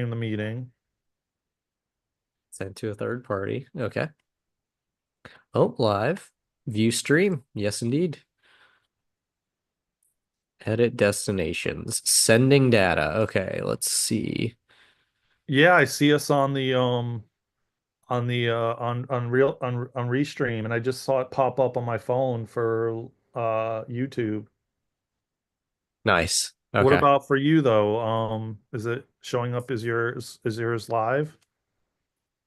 stream the meeting. Sent to a third party. Okay. Oh, live. View stream. Yes, indeed. Edit destinations. Sending data. Okay, let's see. Yeah, I see us on the on real on Restream, and I just saw it pop up on my phone for YouTube. Nice. What Okay. about for you though? Is it showing up as yours live?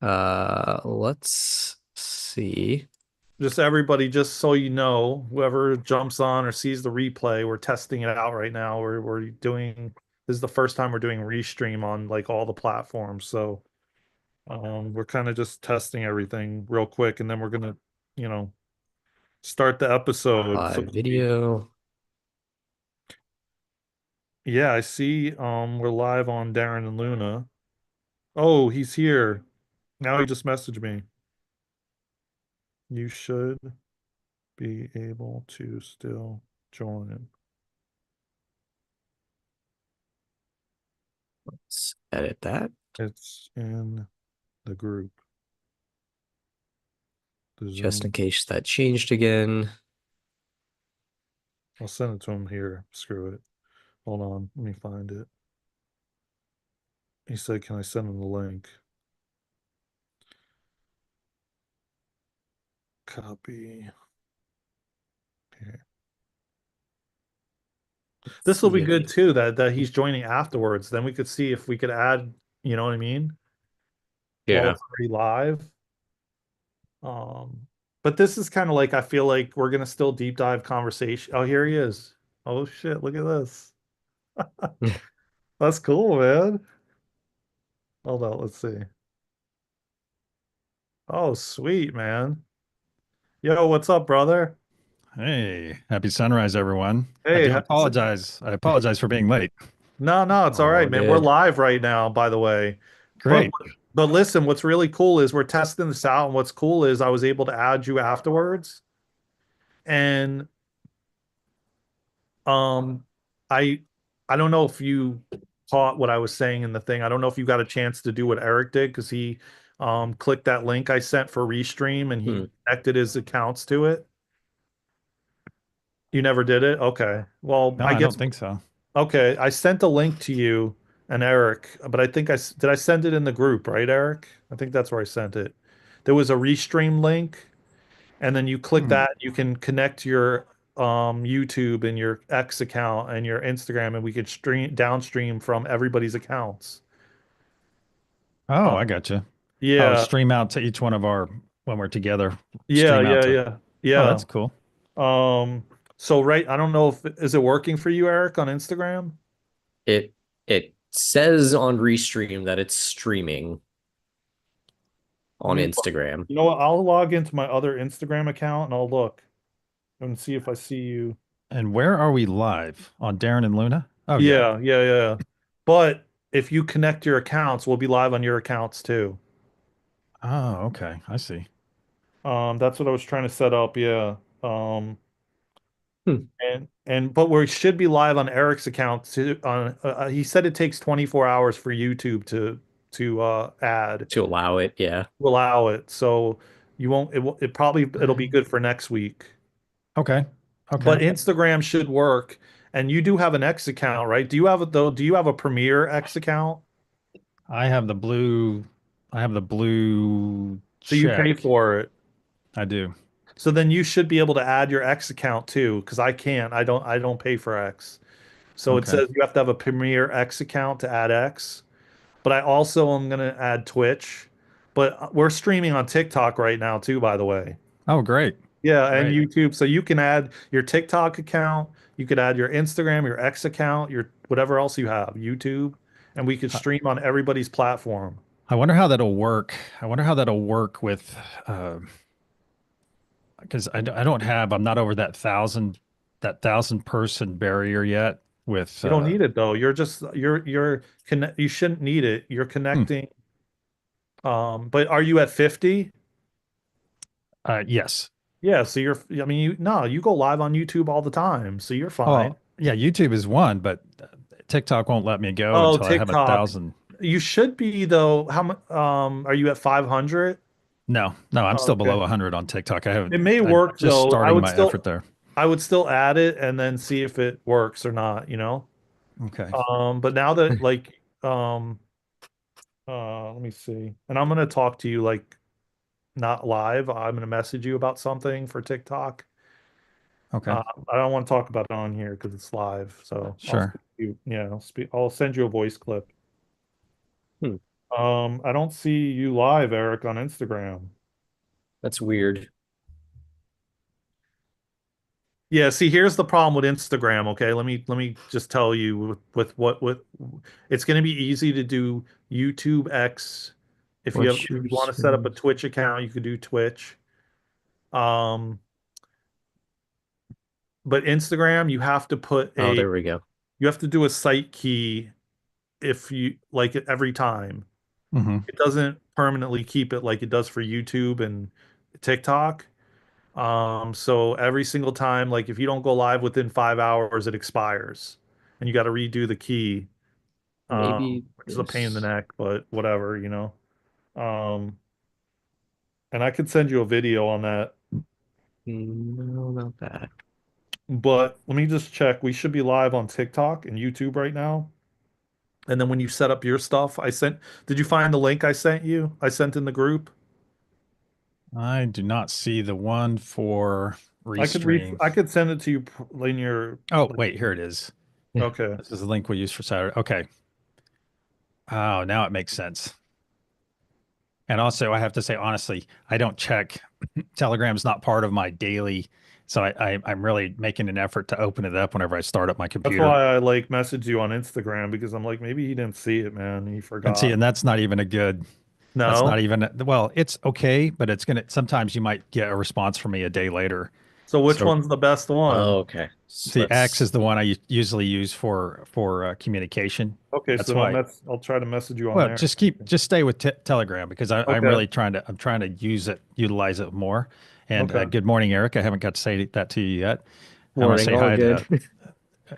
Let's see. Just everybody, just so you know, whoever jumps on or sees the replay, we're testing it out right now. We're doing this is the first time we're doing Restream on like all the platforms. So we're kind of just testing everything real quick, and then we're gonna, you know, start the episode, so Live to speak. video. Yeah, I see. We're live on Daren and Luna. Oh, he's here. Now he just messaged me. You should be able to still join. Let's edit that. It's in the group, the Just in Zoom. case that changed again. I'll send it to him here. Screw it. Hold on. Let me find it. He said, can I send him the link? Copy. Okay. This will be See if good too, that he's joining afterwards. Then we could see if we could add, you know what I mean? While yeah. it's already live. Um, but this is kind of like I feel like we're gonna still deep dive conversation. Oh, here he is. Oh shit, look at this. That's cool, man. Hold on, let's see. Oh, sweet, man. Yo, what's up, brother? Hey, happy sunrise, everyone. I Hey, do apologize. I apologize for being late. no, it's all All right, man. We're good. live right now, by the way. But Great. but listen, what's really cool is we're testing this out, and what's cool is I was able to add you afterwards. And um I I don't know if you caught what I was saying in the thing. I don't know if you got a chance to do what Eric did because he clicked that link I sent for Restream and he Hmm. connected his accounts to it. You never did it? Okay. Well, No, I I guess don't think so. okay. I sent a link to you and Eric, but I think did I send it in the group, right, Eric? I think that's where I sent it. There was a Restream link, and then you click Hmm. that, you can connect your YouTube and your X account and your Instagram, and we could stream downstream from everybody's accounts. Oh, Uh, I got you. Oh, yeah, stream out to each one of our when we're together. yeah, Stream out yeah, to. yeah, Oh, yeah. that's cool. So right, I don't know if is it working for you, Eric, on Instagram? It says on Restream that it's streaming Let on me look. Instagram. You know what? I'll log into my other Instagram account and I'll look and see if I see you. And where are we live? On Darren and Luna? Oh, yeah. Yeah, yeah, yeah. But if you connect your accounts, we'll be live on your accounts too. Oh, okay. I see. That's what I was trying to set up. Yeah. Hmm. And but we should be live on Eric's account too. On he said it takes 24 hours for YouTube to add To allow it. Yeah. allow it. So you won't. It probably it'll be good for next week. Okay. But Okay. Instagram should work. And you do have an X account, right? Do you have it though? Do you have a Premier X account? I have the blue. I have the blue So you pay check. for it. I do. So then you should be able to add your X account too, because I can't. I don't pay for X. So it Okay. says you have to have a Premier X account to add X. But I also am gonna add Twitch. But we're streaming on TikTok right now too, by the way. Oh, great. Yeah, and Great. YouTube. So you can add your TikTok account, you could add your Instagram, your X account, your whatever else you have, YouTube, and we could I stream on everybody's platform. I wonder how that'll work. I wonder how that'll work with uh, because I don't have I'm not over that thousand person barrier yet with You don't need it though. You're you shouldn't need it. You're hmm, connecting. But are you at 50? yes. Yeah, so I mean, no, you go live on YouTube all the time, so you're fine. Oh, yeah, YouTube is one, but TikTok won't let me go Oh, until I have a TikTok. thousand. You should be though. How much? Are you at 500? No, no, I'm still Okay. below 100 on TikTok. I haven't. It may I'm work just though. starting my effort there. I would still add it and then see if it works or not, you know? Okay. But now that like let me see. And I'm gonna talk to you like not live. I'm gonna message you about something for TikTok. Okay. I don't want to talk about it on here because it's live. So I'll Sure. speak to you, yeah, I'll send you a voice clip. Hmm, I don't see you live, Eric, on Instagram. that's weird. Yeah, see, here's the problem with Instagram, okay? Let me just tell you with it's going to be easy to do YouTube X. What's If your you want to set up a screen? Twitch account, you could do Twitch. Um, but Instagram, Oh, there we go. you have to do a site key if you like it every time. Hmm. It doesn't permanently keep it like it does for YouTube and TikTok. So every single time, like if you don't go live within 5 hours, it expires and you got to redo the key, Maybe which is a pain in the this. neck, but whatever, you know. Um, and I could send you a video on that, No, not that. but let me just check. We should be live on TikTok and YouTube right now. And then when you set up your stuff, did you find the link I sent you? I sent in the group. I do not see the one for restream. I could send it to you in your, Oh, like, wait, here it is. okay. This is the link we use for Saturday. Okay. Oh, now it makes sense. And also, I have to say, honestly, I don't check. Telegram's not part of my daily. So I'm really making an effort to open it up whenever I start up my That's computer. why I like messaged you on Instagram because I'm like, maybe he didn't see it, man. He And see, forgot. and that's not even a good, that's not No. even, well, it's okay, but it's going to, sometimes you might get a response from me a day later. So which So one's the best Oh, one? okay. see, X is the one I usually use for communication. Okay, so That's then why. I'll try to message you on Well, there. just stay with Telegram because I'm Okay. really I'm trying to utilize it more. And Okay. good morning, Eric. I haven't got to say that to you yet. I want to Morning, say all hi good. to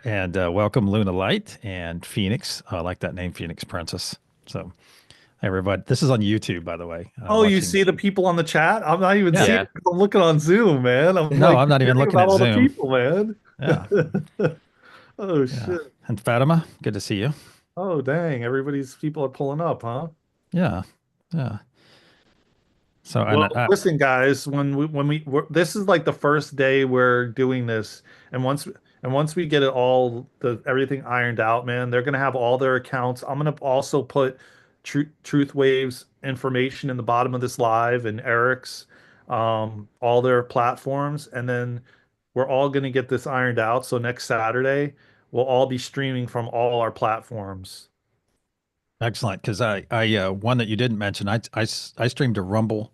and welcome Luna Light and Phoenix. I like that name, Phoenix Princess. So everybody, this is on YouTube, by the way. Oh, you Watching. see the people on the chat? I'm not even seeing Yeah. Yeah. it 'cause I'm looking on Zoom, man. I'm No, like I'm not even forgetting looking about at all the Zoom. people, man. Yeah. Oh Yeah. shit. And Fatima, good to see you. Oh dang, everybody's people are pulling up, huh? Yeah. Yeah. So and Well, listen, guys, this is like the first day we're doing this, and once we get it all the everything ironed out, man, they're gonna have all their accounts. I'm gonna also put Truth Waves information in the bottom of this live and Eric's, all their platforms, and then we're all gonna get this ironed out. So next Saturday, we'll all be streaming from all our platforms. excellent, because I one that you didn't mention, I streamed to Rumble.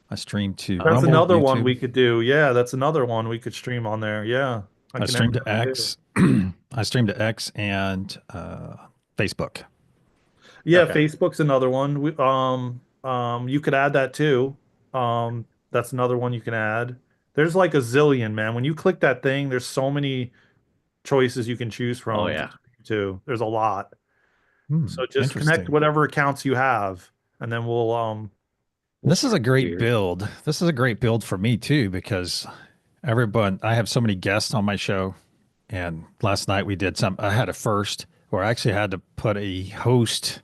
I streamed to That's Rumble, another one YouTube. we could do. Yeah, that's another one we could stream on there. Yeah, I I can add streamed that to one too. X. I streamed to X and Facebook. Yeah, Okay. Facebook's another one. You could add that too. That's another one you can add. There's like a zillion, man. When you click that thing, there's so many choices you can choose Oh, from to yeah. stream to. There's a lot. Hmm, So just connect interesting. whatever accounts you have, and then we'll This is stream. a great Weird. build. This is a great build for me too, because everyone, I have so many guests on my show. And last night we did some, I had a first where I actually had to put a host,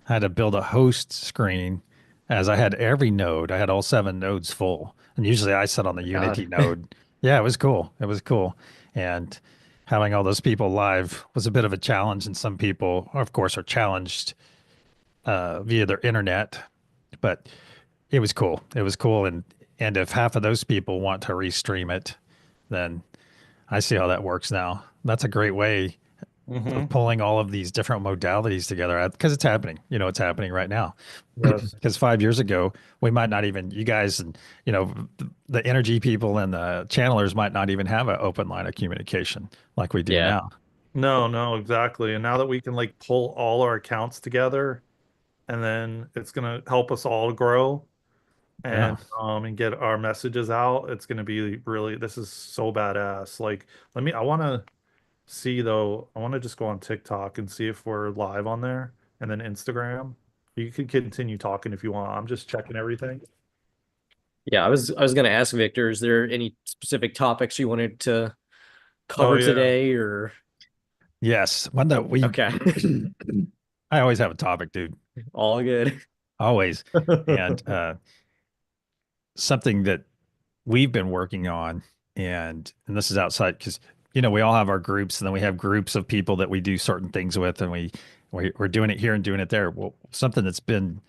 I had to build a host screen as I had every node. I had all 7 nodes full. And usually I sit on the My God. Unity node. Yeah, it was cool. It was cool. And having all those people live was a bit of a challenge. And some people, of course, are challenged via their internet. But it was cool. It was cool. And if half of those people want to restream it, then I see how that works now. That's a great way of Hmm. pulling all of these different modalities together because it's happening. You know, it's happening right now. Yes. Because 5 years ago, we might not even, you guys and, the energy people and the channelers might not even have an open line of communication like we do Yeah. now. No, no, exactly. And now that we can like pull all our accounts together, and then it's gonna help us all grow Yeah. and get our messages out. It's gonna be really this is so badass. Like I wanna see though, I wanna just go on TikTok and see if we're live on there. and then Instagram. You can continue talking if you want. I'm just checking everything. Yeah, I was gonna ask Victor, is there any specific topics you wanted to Oh cover yeah. today or Yes, one that we okay. I always have a topic, dude. All good. Always. And something that we've been working on, and this is outside because we all have our groups, and then we have groups of people that we do certain things with, and we're doing it here and doing it there. Well, something that's been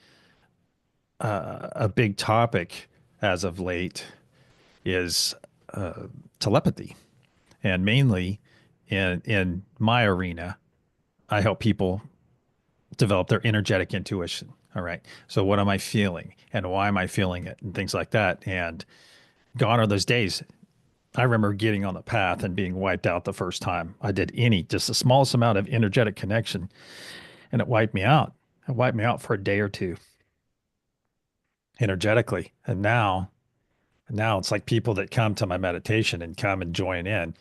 a big topic as of late is telepathy, and mainly in my arena, I help people develop their energetic intuition. All right. So what am I feeling and why am I feeling it and things like that. And gone are those days. I remember getting on the path and being wiped out the first time I did just the smallest amount of energetic connection, and it wiped me out. It wiped me out for a day or two energetically. And now it's like people that come to my meditation and come and join in.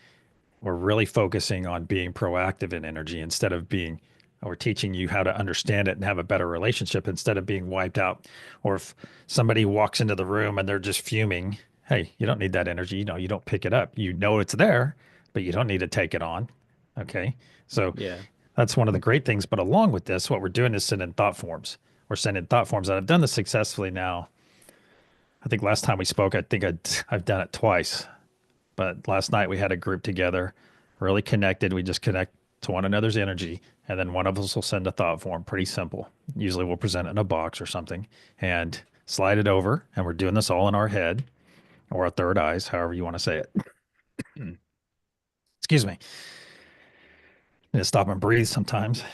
We're really focusing on being proactive in energy instead of being, we're teaching you how to understand it and have a better relationship instead of being wiped out. Or if somebody walks into the room and they're just fuming, hey, you don't need that energy. You don't pick it up. You know it's there, but you don't need to take it on. Okay. So Yeah. that's one of the great things. But along with this, what we're doing is sending thought forms. We're sending thought forms. And I've done this successfully now. I think last time we spoke, I've done it twice. But last night we had a group together, really connected. We just connect to one another's energy. And then one of us will send a thought form. Pretty simple. Usually we'll present it in a box or something and slide it over. And we're doing this all in our head or our third eyes, however you want to say it. Excuse me. I need to stop and breathe sometimes.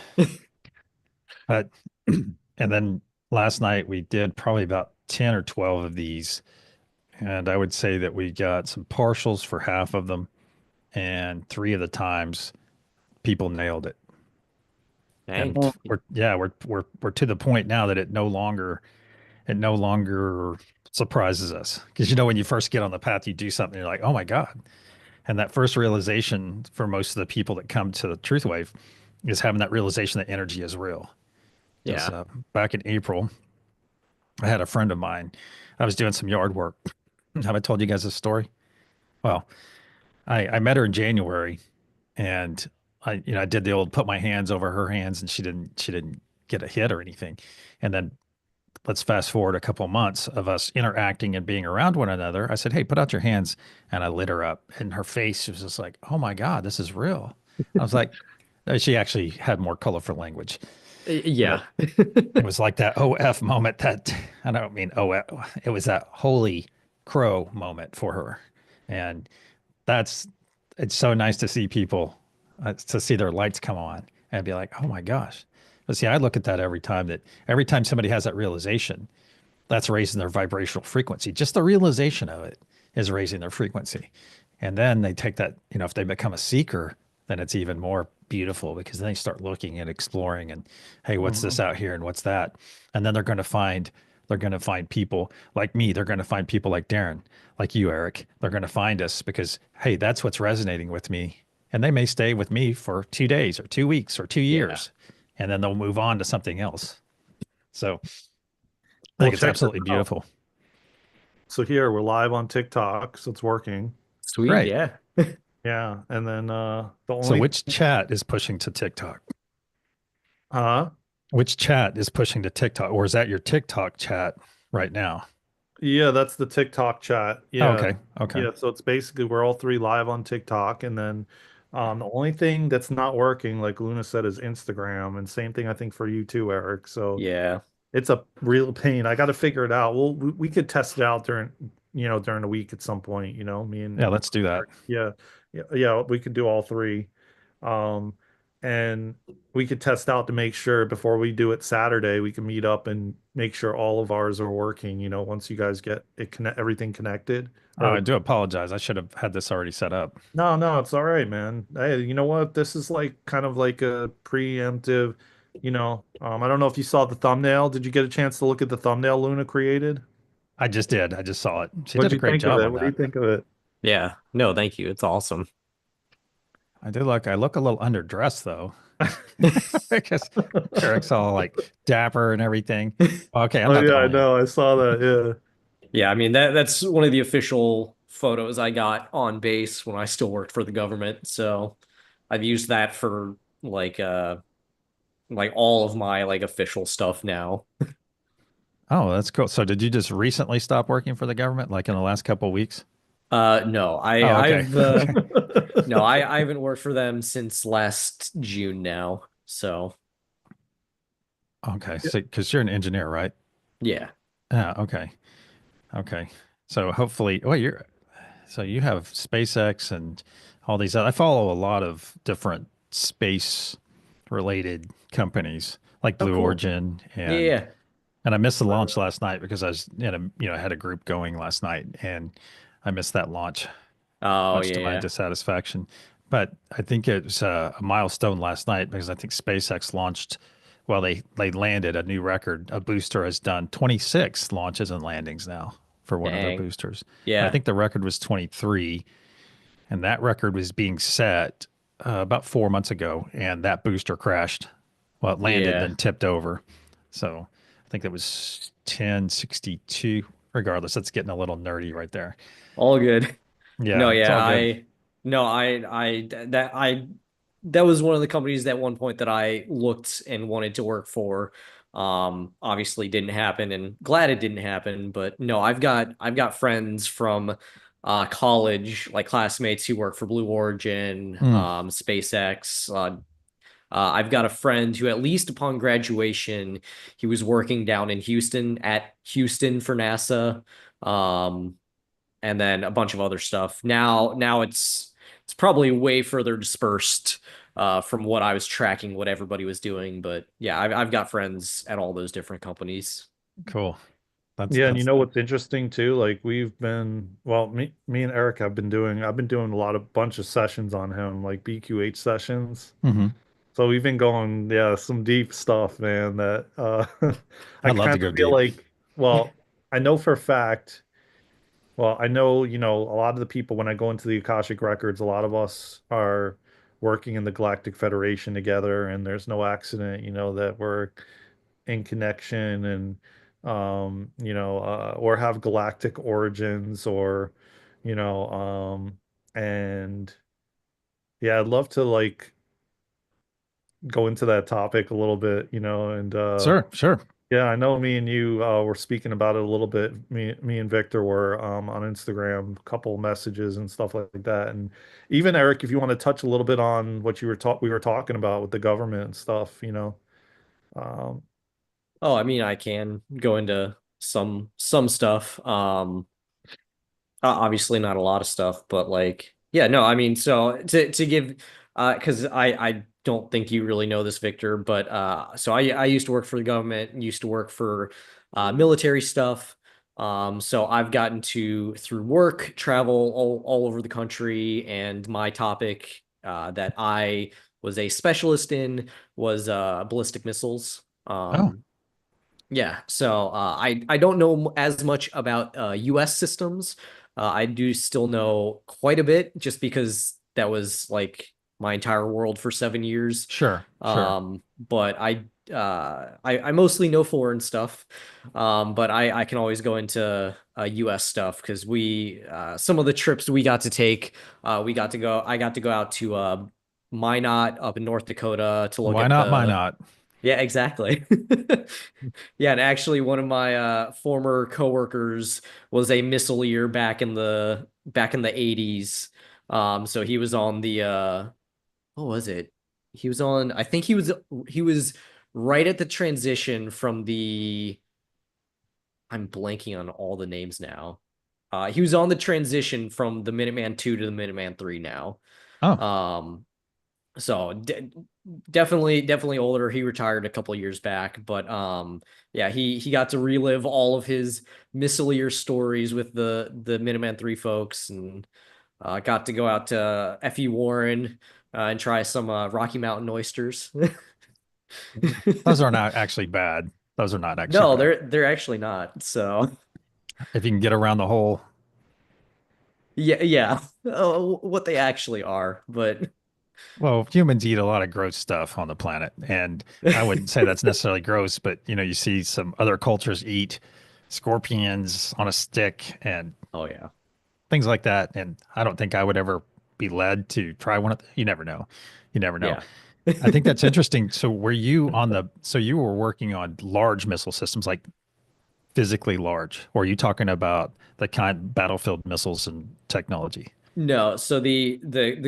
But, and then last night we did probably about 10 or 12 of these. And I would say that we got some partials for half of them. And 3 of the times people nailed it. Dang. And we're to the point now that it no longer surprises us. Because when you first get on the path, you do something, you're like, oh my God. And that first realization for most of the people that come to the truth wave is having that realization that energy is real. Because Yeah. back in April, I had a friend of mine. I was doing some yard work. Have I told you guys this story? Well, I met her in January, and I did the old put my hands over her hands, and she didn't get a hit or anything. And then let's fast forward a couple of months of us interacting and being around one another. I said, "Hey, put out your hands," and I lit her up, and her face was just like, "Oh my God, this is real." I was like, she actually had more colorful language, but Yeah. it was like that OF moment that I don't mean OF. It was that holy crow moment for her. And that's, it's so nice to see people, to see their lights come on and be like, oh my gosh. But see, I look at that every time somebody has that realization, that's raising their vibrational frequency. Just the realization of it is raising their frequency. And then they take that, if they become a seeker, then it's even more beautiful because then they start looking and exploring and, hey, what's this Mhm. out here and what's that? And then they're going to find people like me. They're going to find people like Daren, like you, Eric. They're going to find us because, hey, that's what's resonating with me. And they may stay with me for 2 days or 2 weeks or 2 years, Yeah. and then they'll move on to something else. So I Well, think it's check this absolutely out. beautiful. So here we're live on TikTok, so it's working. Sweet. Great. Yeah. Yeah, and then the So only which chat is pushing to TikTok? huh? Which chat is pushing to TikTok, or is that your TikTok chat right now? Yeah, that's the TikTok chat. Oh, Yeah. okay. Okay. Yeah, so it's basically we're all three live on TikTok, and then the only thing that's not working, like Luna said, is Instagram, and same thing I think for you too, Eric. So Yeah. it's a real pain. I got to figure it out. We could test it out during the week at some point, me Yeah, and let's do that. Eric. Yeah. Yeah, yeah, we could do all three. Um and we could test out to make sure before we do it Saturday, we can meet up and make sure all of ours are working, once you guys get everything connected. Oh, Or I do apologize. I should have had this already set up. no, no, it's all right, man. Hey, you know what? This is like kind of like a preemptive, I don't know if you saw the thumbnail. Did you get a chance to look at the thumbnail Luna created? I just did. I just saw it. She What did did a you great think of job it? on What do you that. think of it? Yeah. No, thank you. It's awesome. I look a little underdressed though. Because Eric's all like dapper and everything. Okay, I'm Oh not the yeah, I only. know. I saw that. Yeah. Yeah, I mean that's one of the official photos I got on base when I still worked for the government. So I've used that for like all of my like official stuff now. Oh, that's cool. So did you just recently stop working for the government, like in the last couple of weeks? No, Oh, okay. Okay. I haven't worked for them since last June now. So Okay. So, because you're an engineer, right? yeah. Yeah. Okay. Okay. So hopefully, well, so you have SpaceX and all these. I follow a lot of different space related companies like Oh, Blue cool. Origin Yeah, yeah. and I missed the launch last night because I was in a, had a group going last night and I missed that launch, Oh, much to my yeah. dissatisfaction. But I think it was a milestone last night because I think SpaceX launched, well, they landed a new record. A booster has done 26 launches and landings now for one of their Dang. boosters. And I Yeah. think the record was 23, and that record was being set about 4 months ago, and that booster crashed. Well, it landed, Yeah. then tipped over. So I think that was 1062. Regardless, that's getting a little nerdy right there. All good. No, Yeah, it's yeah, all good. that was one of the companies at one point that I looked and wanted to work for. Obviously didn't happen and glad it didn't happen, but no, I've got friends from college, like classmates who work for Blue Origin, Mm. SpaceX. I've got a friend who, at least upon graduation, he was working down in Houston at Houston for NASA. Um, and then a bunch of other stuff. Now it's probably way further dispersed from what I was tracking, what everybody was doing. But yeah, I've got friends at all those different companies. Cool. Yeah, and you That's know what's interesting too? Like we've been, well, me and Eric I've been doing a lot of bunch of sessions on him, like BQH sessions. hmm. So we've been going, yeah, some deep stuff, man, that I I'd love kind to of go feel deep. like, well, I know for a fact, well, I know, a lot of the people when I go into the Akashic Records, a lot of us are working in the Galactic Federation together, and there's no accident, that we're in connection and or have galactic origins or you know and yeah, I'd love to like go into that topic a little bit, and Sure, sure. yeah, I know me and you were speaking about it a little bit. Me and Victor were on Instagram, a couple messages and stuff like that. And even Eric, if you want to touch a little bit on what we were talking about with the government and stuff, um, Oh, I mean, I can go into some stuff. Obviously not a lot of stuff, but like, yeah, no, I mean, so to give, because I don't think you really know this, Victor, but so I used to work for the government, used to work for military stuff. So I've gotten to through work travel all over the country, and my topic that I was a specialist in was ballistic missiles. Oh, Yeah, so I don't know as much about U.S. systems. I do still know quite a bit, just because that was like my entire world for 7 years. sure, sure. But I mostly know foreign stuff. But I can always go into U.S. stuff because we some of the trips we got to take, I got to go out to Minot up in North Dakota to look Why at not? Why the not? yeah, exactly. Yeah, and actually one of my former coworkers was a missileer back in the 80s. So he was on the what was it? He was on I think he was right at the transition from the I'm blanking on all the names now. He was on the transition from the Minuteman 2 to the Minuteman 3 now. Oh, Um so definitely older. He retired a couple of years back, but yeah, he got to relive all of his missileer stories with the Minuteman 3 folks, and got to go out to F.E. Warren and try some Rocky Mountain oysters. those are not actually bad. Those are not actually No, bad. they're actually not. So If you can get around the whole, yeah, yeah. What they actually are, but Well, humans eat a lot of gross stuff on the planet, and I wouldn't say that's necessarily gross, but you see some other cultures eat scorpions on a stick and Oh yeah. things like that, and I don't think I would ever be led to try one of you never know. You never know. Yeah. I think that's interesting. So so you were working on large missile systems, like physically large, or are you talking about the kind battlefield missiles and technology? No, so the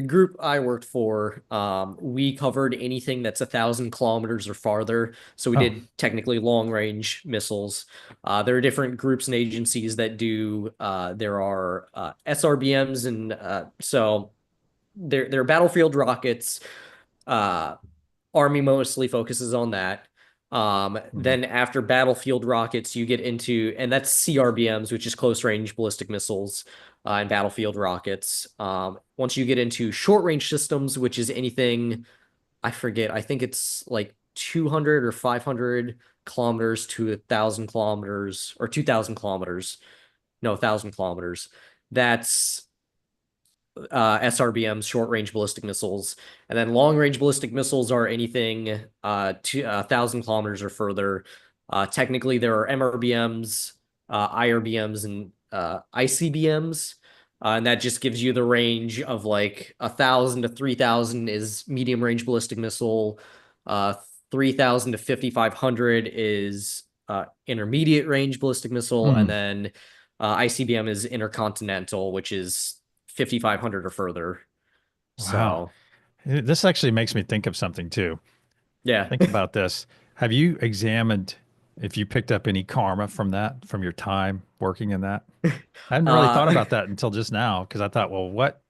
group I worked for, we covered anything that's 1,000 kilometers or farther. So we Oh, did technically long range missiles. There are different groups and agencies that do. There are SRBMs, and so they're battlefield rockets. Uh, Army mostly focuses on that. mhm. Then after battlefield rockets, you get into, and that's CRBMs, which is close range ballistic missiles, and battlefield rockets. Once you get into short range systems, which is anything, I forget, I think it's like 200 or 500 kilometers to 1,000 kilometers or 2,000 kilometers. No, 1,000 kilometers. That's SRBMs, short range ballistic missiles, and then long range ballistic missiles are anything to 1,000 kilometers or further. Technically, there are MRBMs, IRBMs, and ICBMs, and that just gives you the range of like 1,000 to 3,000 is medium range ballistic missile. 3,000 to 5,500 is intermediate range ballistic missile, and Hmm. then ICBM is intercontinental, which is 5,500 or further. Wow. So, This actually makes me think of something too. yeah. Think about this. Have you examined if you picked up any karma from that, from your time working in that? I hadn't really thought Uh, about that until just now because I thought, well, what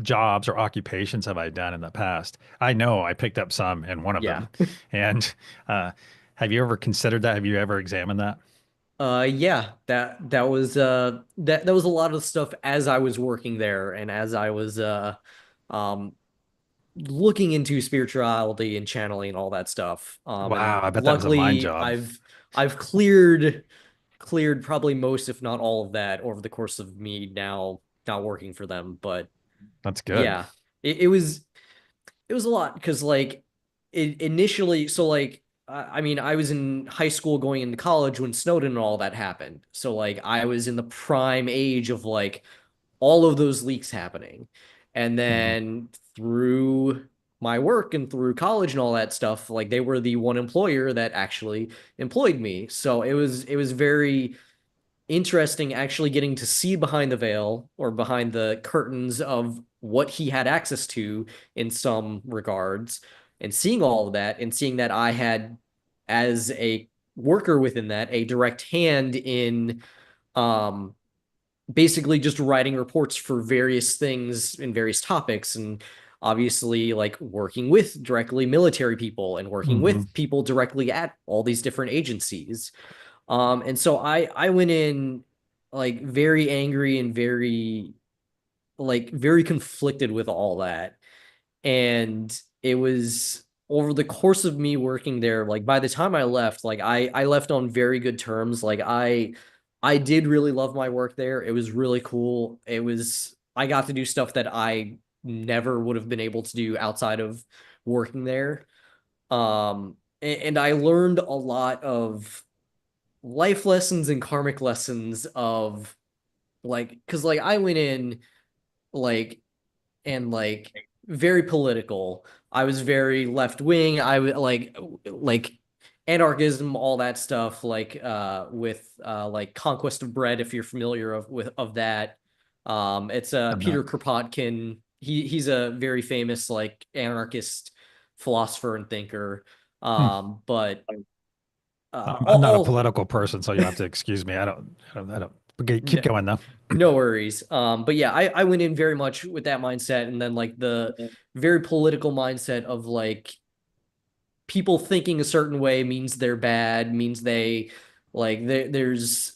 jobs or occupations have I done in the past? I know I picked up some in one of yeah. them. And uh, have you ever considered that? Have you ever examined that? Yeah, that was a lot of stuff as I was working there and as I was um looking into spirituality and channeling and all that stuff. And Wow, I bet that was a mind luckily job. I've cleared probably most, if not all of that over the course of me now not working for them. But That's good. yeah, it was a lot because like it initially, so like I mean, I was in high school going into college when Snowden and all that happened. So like I was in the prime age of like all of those leaks happening. And Mhm. then through my work and through college and all that stuff, like they were the one employer that actually employed me. So it was very interesting actually getting to see behind the veil or behind the curtains of what he had access to in some regards, and seeing all of that and seeing that I had, as a worker within that, a direct hand in um basically just writing reports for various things in various topics, and obviously like working with directly military people and working Mhm. with people directly at all these different agencies. And so I went in like very angry and very conflicted with all that. And it was over the course of me working there, like by the time I left, like I left on very good terms. Like I did really love my work there. It was really cool. I got to do stuff that I never would have been able to do outside of working there. And I learned a lot of life lessons and karmic lessons of like, because like I went in like and like very political. I was very left wing. I would like anarchism, all that stuff, like with like Conquest of Bread, if you're familiar of that. It's I'm Peter not. Kropotkin. He's a very famous like anarchist philosopher and thinker. Hmm. But I'm not a all political person, so you'll have to excuse me. I don't. Okay, keep no, going though. no worries. But yeah, I went in very much with that mindset, and then like the very political mindset of like people thinking a certain way means they're bad, means there's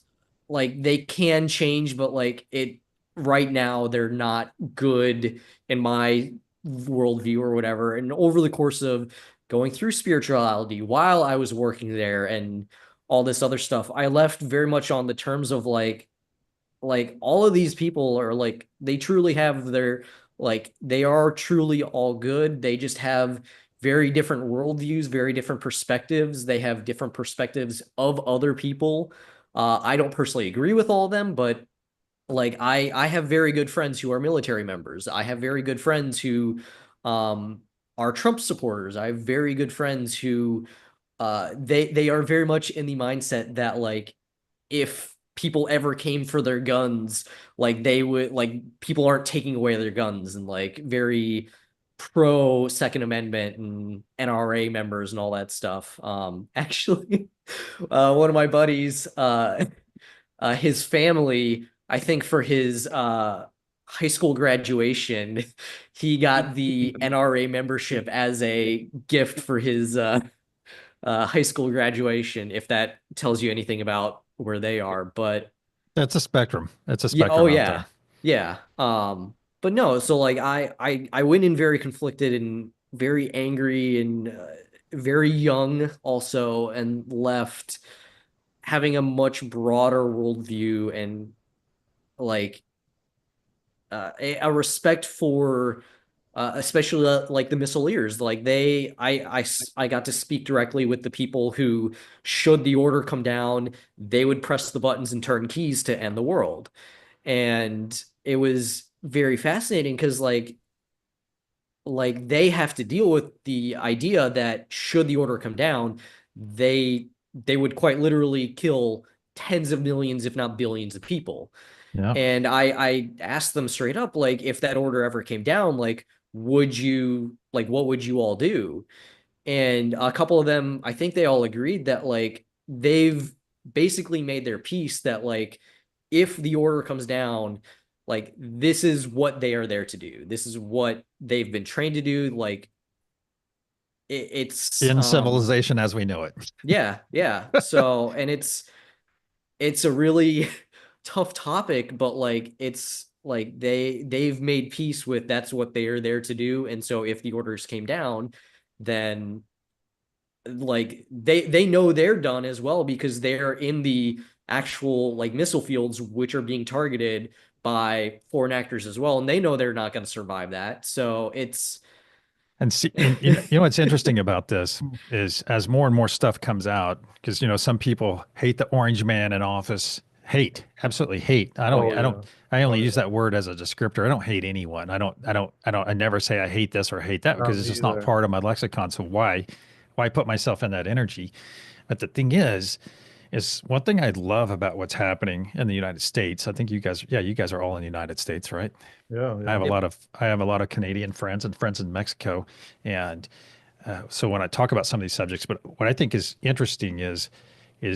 like they can change, but like it right now they're not good in my worldview or whatever. And over the course of going through spirituality while I was working there and all this other stuff, I left very much on the terms of like all of these people are like they truly have like they are truly all good. They just have very different worldviews, very different perspectives. They have different perspectives of other people. I don't personally agree with all of them, but like I have very good friends who are military members. I have very good friends who um are Trump supporters. I have very good friends who they are very much in the mindset that like if people ever came for their guns, like they would like people aren't taking away their guns, and like very pro Second Amendment and NRA members and all that stuff. Actually, one of my buddies, his family, I think for his high school graduation, he got the NRA membership as a gift for his high school graduation, if that tells you anything about where they are. But That's a spectrum. It's a yeah, oh spectrum out yeah, there. yeah. But no, so like I went in very conflicted and very angry and very young also, and left having a much broader worldview and like a respect for especially like the missileers. Like I got to speak directly with the people who, should the order come down, they would press the buttons and turn keys to end the world. And it was very fascinating because like they have to deal with the idea that should the order come down, they would quite literally kill tens of millions, if not billions of people. Yeah. And I asked them straight up, like, if that order ever came down, like, would you like what would you all do? And a couple of them, I think they all agreed that like they've basically made their peace that like if the order comes down, like this is what they are there to do. This is what they've been trained to do. Like it's In civilization as we know it. yeah, yeah. So and it's a really tough topic, but like it's like they've made peace with that's what they are there to do. And so if the orders came down, then like they know they're done as well, because they're in the actual like missile fields which are being targeted by foreign actors as well, and they know they're not going to survive that. So it's And see, and you know what's interesting about this is as more and more stuff comes out, because some people hate the orange man in office, hate, absolutely hate. Oh yeah. I Oh only use yeah. that word as a descriptor. I don't hate anyone. I never say I hate this or hate that Not because it's me just not either. part of my lexicon. So why put myself in that energy? But the thing is one thing I love about what's happening in the United States. I think you guys are all in the United States, right? Yeah, I have yeah. a yep, lot of I have a lot of Canadian friends and friends in Mexico, and so when I talk about some of these subjects, but what I think is interesting is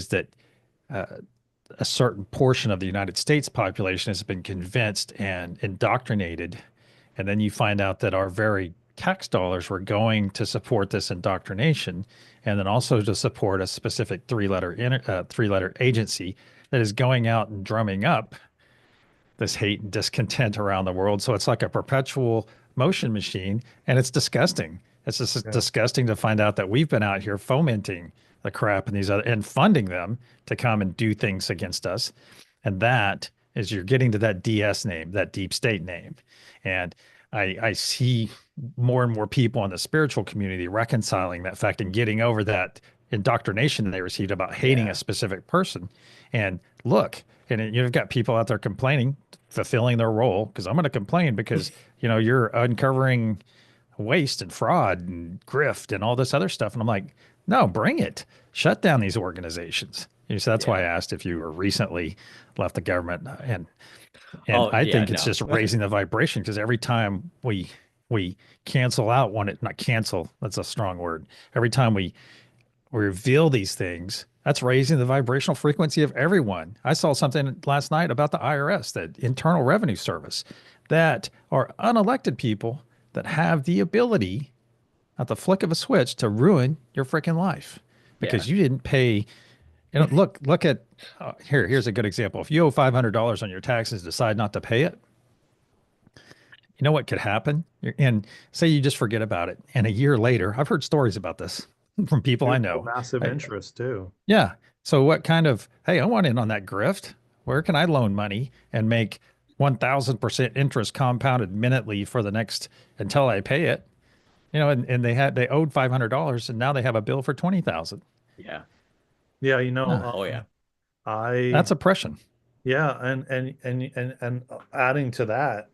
that a certain portion of the United States population has been convinced and indoctrinated, and then you find out that our very tax dollars were going to support this indoctrination, and then also to support a specific three-letter agency that is going out and drumming up this hate and discontent around the world. So it's like a perpetual motion machine, and it's disgusting. It's just Yeah. disgusting to find out that we've been out here fomenting the crap and these other and funding them to come and do things against us. And that is you're getting to that DS name, that deep state name. And I see more and more people in the spiritual community reconciling that fact and getting over that indoctrination they received about hating a yeah, specific person. And look, and you've got people out there complaining, fulfilling their role, because I'm going to complain because you're uncovering waste and fraud and grift and all this other stuff, and I'm like, no, bring it, shut down these organizations. So that's why I yeah. asked if you were recently left the government, and Oh I yeah, think it's no. just raising the vibration because every time we cancel out one, not cancel, that's a strong word. Every time we reveal these things, that's raising the vibrational frequency of everyone. I saw something last night about the IRS, the Internal Revenue Service, that are unelected people that have the ability at the flick of a switch to ruin your freaking life Yeah, because you didn't pay. Look at here's a good example. If you owe $500 on your taxes, decide not to pay it, you know what could happen? And say you just forget about it. And a year later, I've heard stories about this from people I Dude, oh, know. massive I, interest too. Yeah. So what kind of, hey, I want in on that grift. Where can I loan money and make 1,000% interest compounded minutely for the next until I pay it. You know, and they owed $500 and now they have a bill for 20,000. Yeah. Yeah, Ah, Oh yeah. I that's oppression. yeah, and adding to that,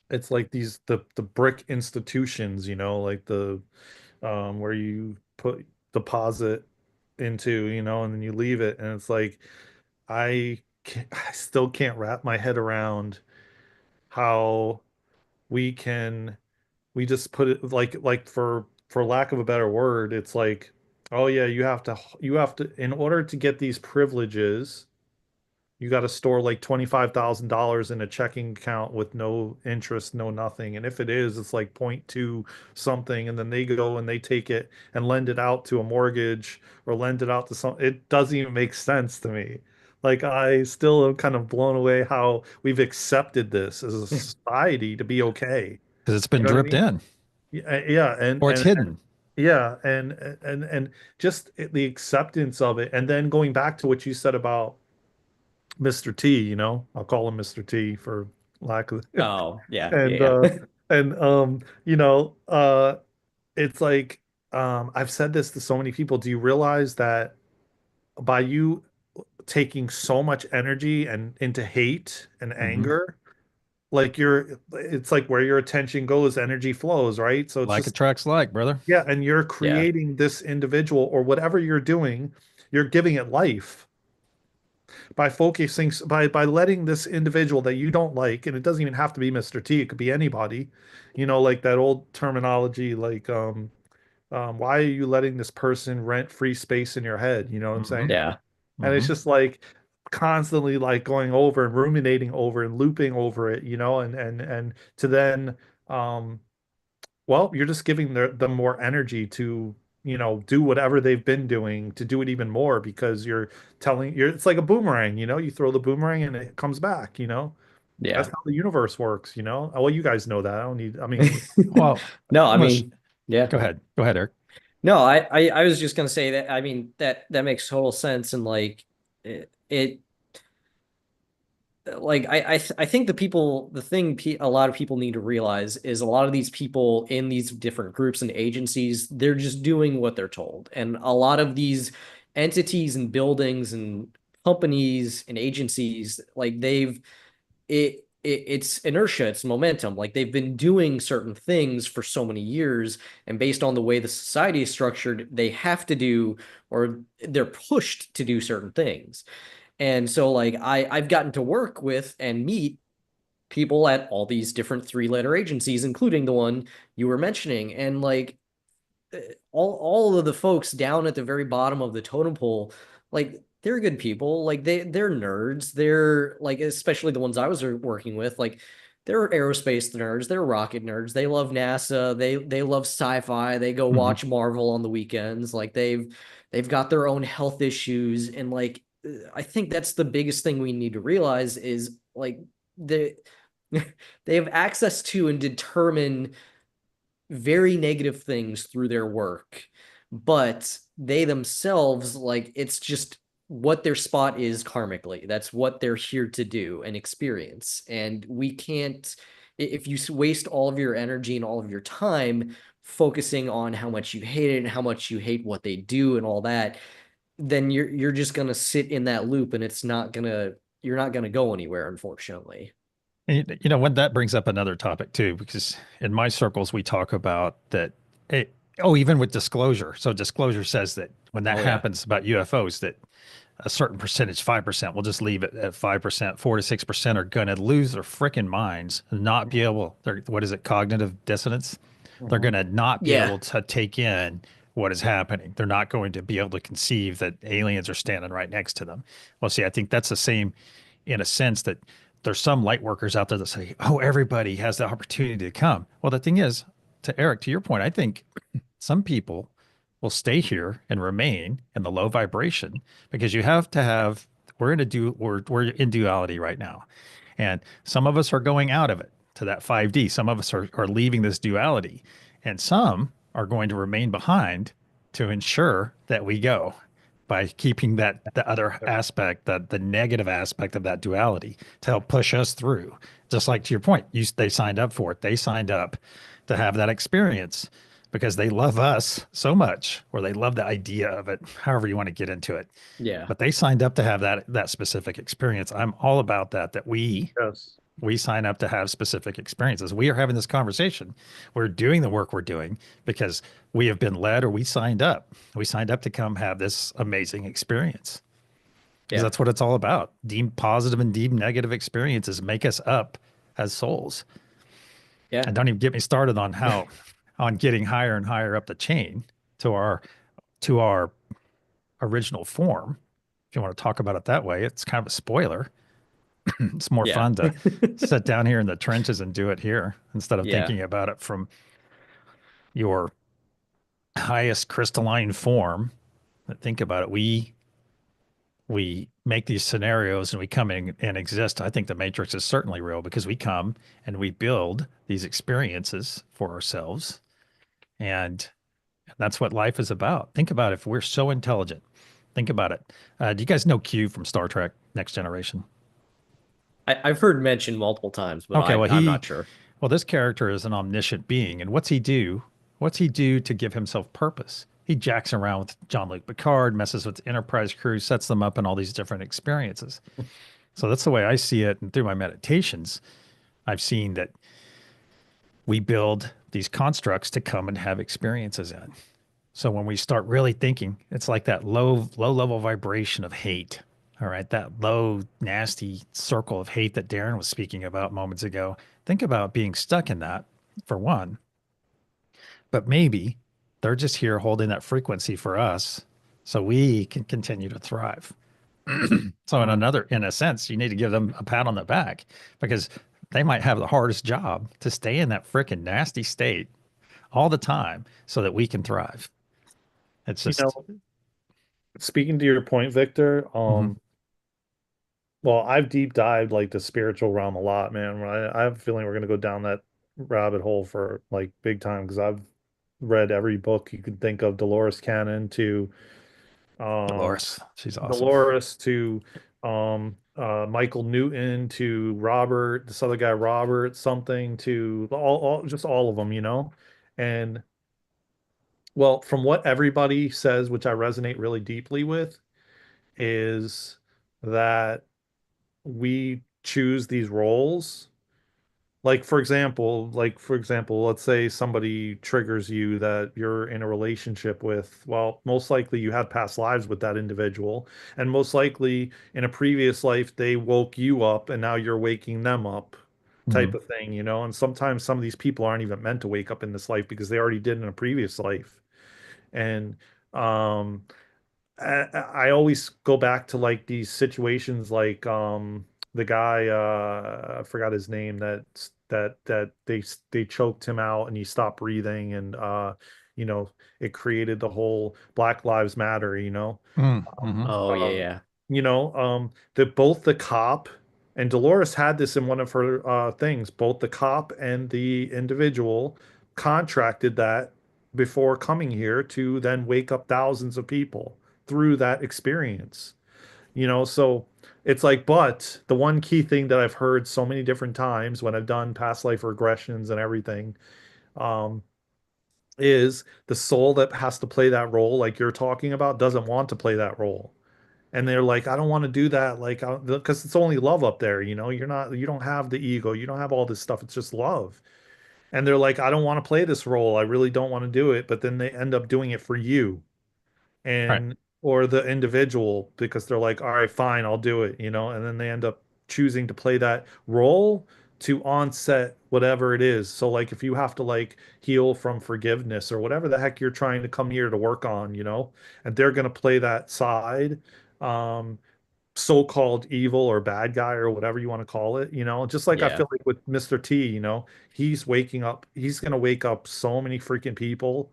it's like the brick institutions, like the where you put deposit into, and then you leave it, and it's like I still can't wrap my head around how we can we just put it like for lack of a better word, it's like, oh yeah, you have to in order to get these privileges, you got to store like $25,000 in a checking account with no interest, no nothing. And if it is, it's like point 0.2 something. And then they go and they take it and lend it out to a mortgage or lend it out to some. It doesn't even make sense to me. Like, I still am kind of blown away how we've accepted this as a society to be okay. Because it's You been know what I dripped mean? in Yeah. or it's hidden. Yeah. And just the acceptance of it. And then going back to what you said about Mr. T, I'll call him Mr. T for lack of Oh yeah. and Yeah. Yeah. it's like, I've said this to so many people. Do you realize that by you taking so much energy and into hate and Hmm. anger, like it's like where your attention goes, energy flows, right? So it's Like just, attracts like, brother. yeah, and you're Yeah. creating this individual or whatever you're doing, you're giving it life by focusing by letting this individual that you don't like, and it doesn't even have to be Mr. T, it could be anybody, like that old terminology, like, why are you letting this person rent free space in your head? You know what I'm Hmm. saying? Yeah. And it's Hmm. just like constantly like going over and ruminating over and looping over it, and to then, um well, you're just giving them more energy to, do whatever they've been doing, to do it even more, because it's like a boomerang, you throw the boomerang and it comes back. That's Yeah. how the universe works. Well, you guys know that. I don't need, I mean, Well, No, I let's mean, yeah. go ahead. Go ahead, Eric. No, I was just gonna say that. I mean, that makes total sense, and like it like I think the thing a lot of people need to realize is a lot of these people in these different groups and agencies, they're just doing what they're told, and a lot of these entities and buildings and companies and agencies, like it's inertia, it's momentum. Like they've been doing certain things for so many years, and based on the way the society is structured, they have to do, or they're pushed to do certain things. And so like I've gotten to work with and meet people at all these different three-letter agencies, including the one you were mentioning. And like all of the folks down at the very bottom of the totem pole, like they're good people. Like they're nerds. They're like, especially the ones I was working with, like they're aerospace nerds, they're rocket nerds. They love NASA, they love sci-fi, they go Hmm. watch Marvel on the weekends. Like they've got their own health issues. And like I think that's the biggest thing we need to realize is like they they have access to and determine very negative things through their work, but they themselves, like, it's just what their spot is karmically. That's what they're here to do and experience. And we can't, if you waste all of your energy and all of your time focusing on how much you hate it and how much you hate what they do and all that, then you're just gonna sit in that loop, and you're not gonna go anywhere, unfortunately. And, when that brings up another topic too, because in my circles, we talk about that. Even with disclosure. So disclosure says that when that Oh yeah. happens about UFOs, that a certain percentage, 5%, we'll just leave it at 5%, 4 to 6% are going to lose their freaking minds and not be able, what is it, cognitive dissonance? They're mhm. going to not be Yeah. able to take in what is happening. They're not going to be able to conceive that aliens are standing right next to them. Well, see, I think that's the same in a sense that there's some light workers out there that say, oh, everybody has the opportunity to come. Well, the thing is, to Eric, to your point, I think some people will stay here and remain in the low vibration because you have to have, we're in duality right now. And some of us are going out of it to that 5D. Some of us are leaving this duality, and some are going to remain behind to ensure that we go. by keeping that the other aspect, the negative aspect of that duality to help push us through. Just like to your point, they signed up for it. They signed up to have that experience because they love us so much, or they love the idea of it, however you want to get into it. Yeah. But they signed up to have that specific experience. I'm all about that, that Yes. we sign up to have specific experiences. We are having this conversation. We're doing the work we're doing because we have been led, or we signed up. We signed up to come have this amazing experience because Yeah. that's what it's all about. Deem positive and deem negative experiences make us up as souls. Yeah. And don't even get me started on how on getting higher and higher up the chain to our original form. If you want to talk about it that way, it's kind of a spoiler. It's more Yeah. fun to sit down here in the trenches and do it here instead of Yeah. thinking about it from your highest crystalline form. Think about it. We make these scenarios and we come in and exist. I think the matrix is certainly real because we come and we build these experiences for ourselves. And that's what life is about. Think about it. If we're so intelligent, think about it. Do you guys know Q from Star Trek Next Generation? I've heard mentioned multiple times, but Okay, well, I'm not sure. this character is an omniscient being, and what's he do? What's he do to give himself purpose? He jacks around with Jean-Luc Picard, messes with the Enterprise crew, sets them up in all these different experiences. So that's the way I see it. And through my meditations, I've seen that we build these constructs to come and have experiences in. So when we start really thinking, it's like that low level vibration of hate. All right, that low, nasty circle of hate that Daren was speaking about moments ago. Think about being stuck in that for one, but maybe they're just here holding that frequency for us so we can continue to thrive. So Mhm. in a sense, you need to give them a pat on the back because they might have the hardest job to stay in that freaking nasty state all the time so that we can thrive. It's You just, know, speaking to your point, Victor, mhm. well, I've deep dived like the spiritual realm a lot, man. I have a feeling we're gonna go down that rabbit hole for like big time because I've read every book you could think of, Dolores Cannon to um Dolores, she's awesome. Dolores to Michael Newton to Robert, this other guy Robert something to all just all of them, you know. And well, from what everybody says, which I resonate really deeply with, is that we choose these roles. Like for example, let's say somebody triggers you that you're in a relationship with. Well, most likely you had past lives with that individual, and most likely in a previous life they woke you up and now you're waking them up, type Mhm. of thing, you know. And sometimes some of these people aren't even meant to wake up in this life because they already did in a previous life. And um I always go back to like these situations like the guy I forgot his name that they choked him out and he stopped breathing and you know it created the whole Black Lives Matter, you know. Mm-hmm. Oh yeah, Um, yeah. that both the cop and Dolores had this in one of her things, both the cop and the individual contracted that before coming here to then wake up thousands of people through that experience. You know, so it's like, but the one key thing that I've heard so many different times when I've done past life regressions and everything, um, is the soul that has to play that role, like you're talking about, doesn't want to play that role. And they're like, I don't want to do that, like, because it's only love up there, you know, you don't have the ego, you don't have all this stuff, it's just love. And they're like, I don't want to play this role, I really don't want to do it, but then they end up doing it for you Right. and or the individual because they're like, all right, fine, I'll do it, you know, and then they end up choosing to play that role to onset whatever it is. So like if you have to like heal from forgiveness or whatever the heck you're trying to come here to work on, you know, and they're going to play that side, um so-called evil or bad guy or whatever you want to call it, you know, just like I Yeah. feel like with Mr. T, you know, he's going to wake up so many freaking people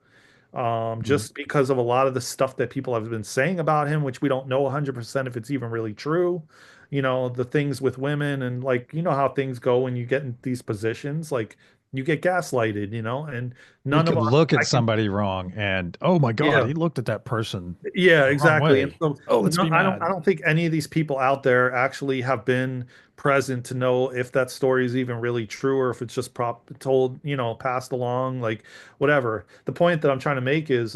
Mhm. just because of a lot of the stuff that people have been saying about him, which we don't know 100% if it's even really true. You know, the things with women and like, you know how things go when you get in these positions. Like you get gaslighted, you know, and You none of could us, look at I can, somebody wrong and, oh my God, yeah. he looked at that person Yeah, the wrong exactly. And way. so Oh, let's no, be I mad. don't think any of these people out there actually have been present to know if that story is even really true or if it's just prop told, you know, passed along, like whatever. The point that I'm trying to make is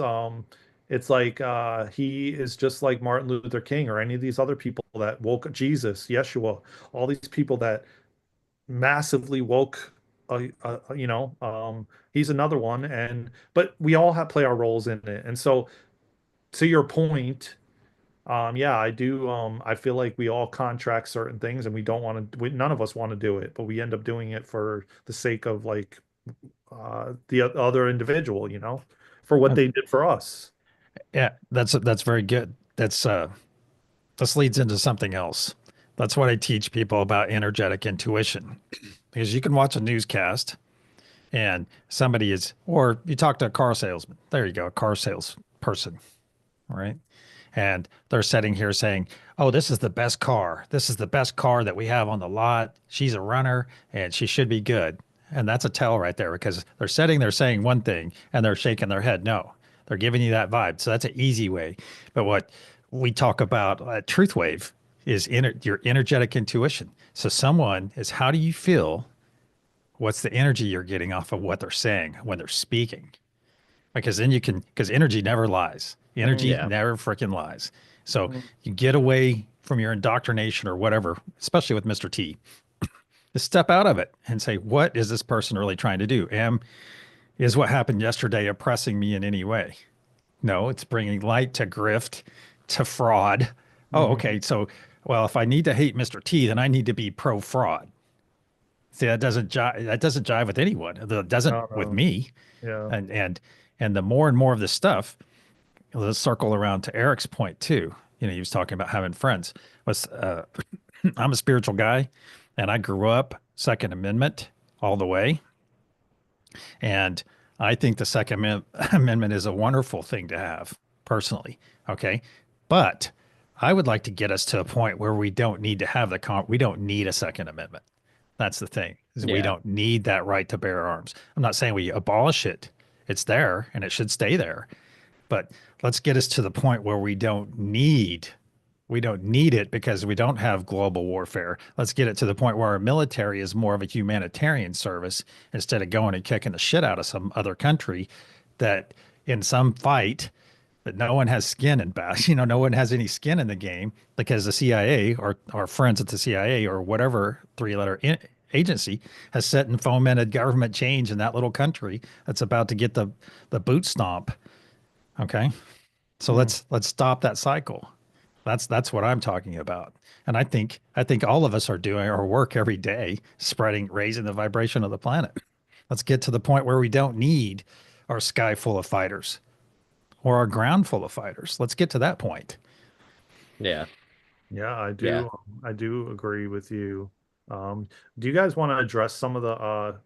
it's like he is just like Martin Luther King or any of these other people that woke Jesus, Yeshua, all these people that massively woke you know, he's another one, and but we all have play our roles in it. And so to your point, yeah, I do. I feel like we all contract certain things and we don't want to, none of us want to do it, but we end up doing it for the sake of like, the other individual, you know, for what Uh, they did for us. Yeah, that's very good. This leads into something else. That's what I teach people about energetic intuition. Because you can watch a newscast and somebody is, or you talk to a car salesman. There you go, a car salesperson, right? And they're sitting here saying, "Oh, this is the best car. This is the best car that we have on the lot. She's a runner and she should be good." And that's a tell right there because they're sitting there saying one thing and they're shaking their head. No, they're giving you that vibe. So that's an easy way. But what we talk about truth wave is your energetic intuition. So someone is, how do you feel? What's the energy you're getting off of what they're saying when they're speaking? Because then you can, because energy never lies. Mm, Energy Yeah. never freaking lies. So mm. you get away from your indoctrination or whatever, especially with Mr. T. Just step out of it and say, what is this person really trying to do? Is what happened yesterday oppressing me in any way? No, it's bringing light to grift, to fraud. Oh, Mhm. okay. So, well, if I need to hate Mr. T, then I need to be pro fraud. See, that doesn't jive with anyone. It doesn't No, with no. me. Yeah. And the more and more of this stuff, let's circle around to Eric's point too. You know, he was talking about having friends. Was I'm a spiritual guy, and I grew up Second Amendment all the way, and I think the Amendment is a wonderful thing to have personally. Okay, but I would like to get us to a point where we don't need to have we don't need a Second Amendment. That's the thing, is we Yeah. don't need that right to bear arms. I'm not saying we abolish it. It's there and it should stay there. But let's get us to the point where we don't need it because we don't have global warfare. Let's get it to the point where our military is more of a humanitarian service instead of going and kicking the shit out of some other country that in some fight that no one has skin in back. You know, no one has any skin in the game because the CIA or our friends at the CIA or whatever agency has set and fomented government change in that little country that's about to get the boot stomp. Okay. So Mm. let's stop that cycle. That's what I'm talking about. And I think all of us are doing our work every day, raising the vibration of the planet. Let's get to the point where we don't need our sky full of fighters or our ground full of fighters. Let's get to that point. Yeah. Yeah, I Yeah. do. I do agree with you. Do you guys want to address some of the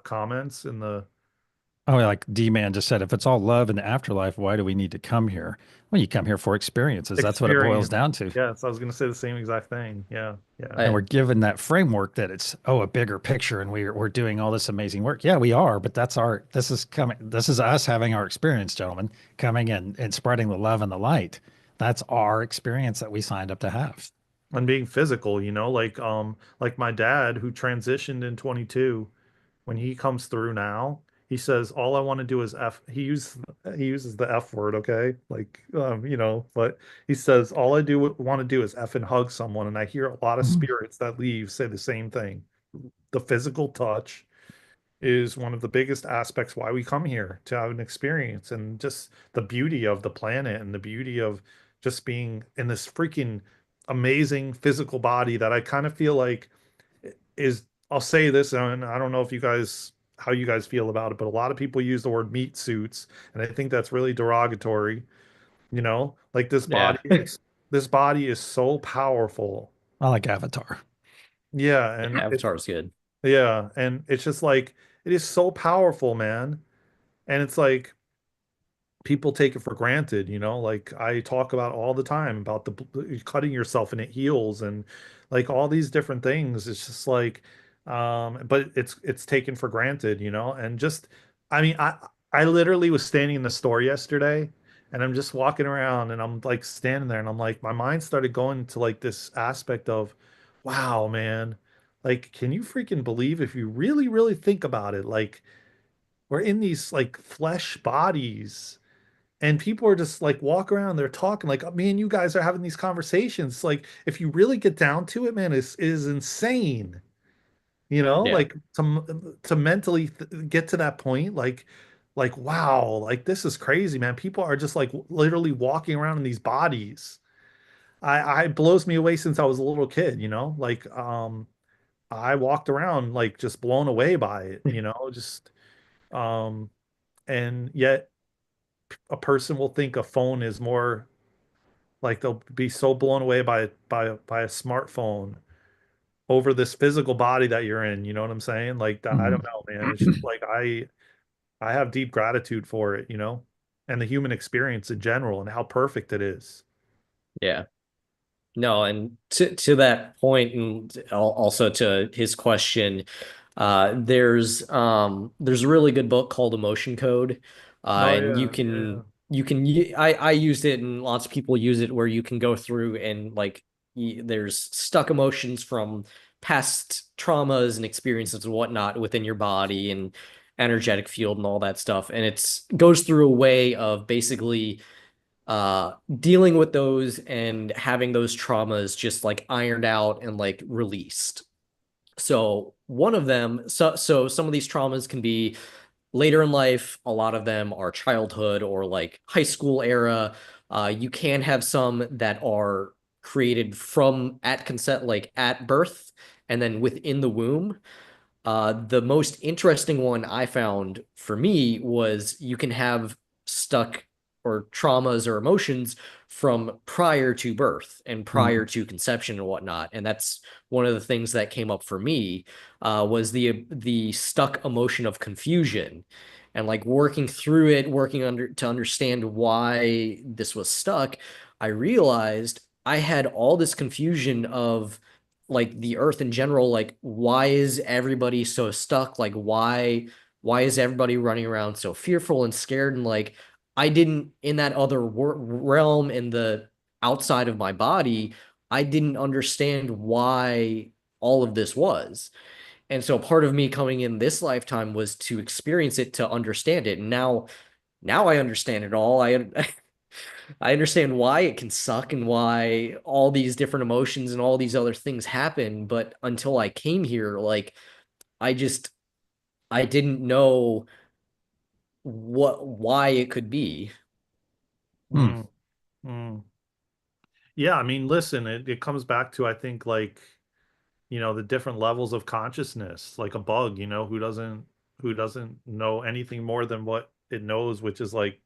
comments in the Oh, like D-Man just said, if it's all love in the afterlife, why do we need to come here? Well, you come here for experiences. That's what it boils experience? down to. Yes, I was going to say the same exact thing. Yeah, yeah. And I, we're given that framework that it's, oh, a bigger picture and we're doing all this amazing work. Yeah, we are, but this is us having our experience, gentlemen, coming and spreading the love and the light. That's our experience that we signed up to have. And being physical, you know, like my dad who transitioned in 22, when he comes through now, he says all I want to do is F. He uses the F word, okay? Like you know, but he says all I do want to do is F and hug someone, and I hear a lot of Mhm. spirits that leave say the same thing. The physical touch is one of the biggest aspects why we come here to have an experience, and just the beauty of the planet and the beauty of just being in this freaking amazing physical body that I kind of feel like is, I'll say this, and I don't know if you guys, how you guys feel about it, but a lot of people use the word meat suits, and I think that's really derogatory, you know, like yeah. this body is so powerful. I like Avatar. Yeah, Yeah. and it's, Avatar's good. yeah, and it's just like it is so powerful, man. And it's like people take it for granted, you know, like I talk about all the time about cutting yourself and it heals and like all these different things. It's just like But it's taken for granted, and just, I mean, I literally was standing in the store yesterday, and I'm just walking around, and I'm like standing there, and I'm like, my mind started going to like this aspect of, wow, man, like, can you freaking believe, if you really, really think about it, like, we're in these like flesh bodies, and people are just like walk around, they're talking like me and you guys are having these conversations. Like, if you really get down to it, man, is insane. Yeah. Like, to mentally get to that point, like wow, like this is crazy, man. People are just like literally walking around in these bodies. I it blows me away since I was a little kid, like, I walked around like just blown away by it, just, um and yet a person will think a phone is more, like, they'll be so blown away by a smartphone over this physical body that you're in, you know what I'm saying? Like, I Mhm. don't know, man. It's just like, I have deep gratitude for it, and the human experience in general and how perfect it is. Yeah. No, and to that point, and also to his question, there's a really good book called Emotion Code, Oh and yeah, yeah. I used it, and lots of people use it, where you can go through and like there's stuck emotions from past traumas and experiences and whatnot within your body and energetic field and all that stuff, and it's goes through a way of basically dealing with those and having those traumas just like ironed out and like released. So one of them, so some of these traumas can be later in life. A lot of them are childhood or like high school era. You can have some that are created from at consent, like at birth, and then within the womb. The most interesting one I found for me was you can have stuck or traumas or emotions from prior to birth and Mhm. prior to conception and whatnot. And that's one of the things that came up for me, was the stuck emotion of confusion and like working through it, working under to understand why this was stuck. I realized I had all this confusion of like the earth in general, like why is everybody so stuck, like why is everybody running around so fearful and scared, and like I didn't in that other realm in the outside of my body, I didn't understand why all of this was. And so part of me coming in this lifetime was to experience it, to understand it. And now I understand it all. I understand why it can suck and why all these different emotions and all these other things happen. But until I came here, like I just I didn't know why it could be. Mm. Mm, mm. Yeah, I mean, listen, it comes back to, I think, like, the different levels of consciousness, like a bug, who doesn't know anything more than what it knows, which is like,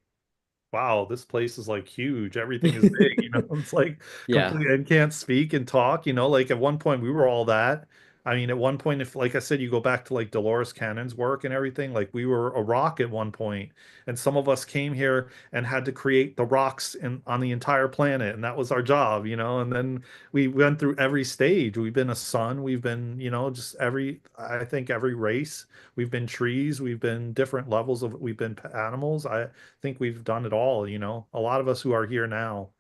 wow, this place is like huge. Everything is big, It's like Yeah. complete, and can't speak and talk, like at one point we were all that. I mean, at one point, if, like I said, you go back to like Dolores Cannon's work and everything, like we were a rock at one point, and some of us came here and had to create the rocks on the entire planet, and that was our job, and then we went through every stage. We've been a sun, we've been, just I think every race. We've been trees, we've been different levels of, we've been animals. I think we've done it all, a lot of us who are here now,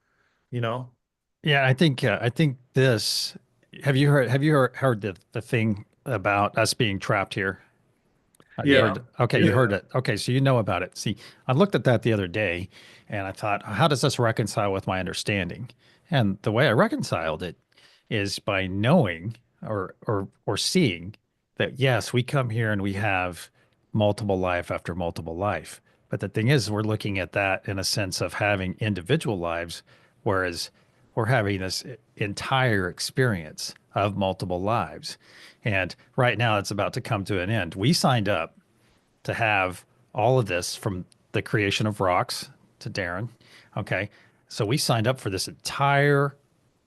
you know. Yeah, I think this. Have you heard the thing about us being trapped here? You Yeah. heard, okay, you Yeah. heard it. Okay, so you know about it. See, I looked at that the other day and I thought, how does this reconcile with my understanding? And the way I reconciled it is by knowing or seeing that yes, we come here and we have multiple life after multiple life. But the thing is, we're looking at that in a sense of having individual lives, whereas we're having this entire experience of multiple lives. And right now it's about to come to an end. We signed up to have all of this from the creation of rocks to Daren. Okay. So we signed up for this entire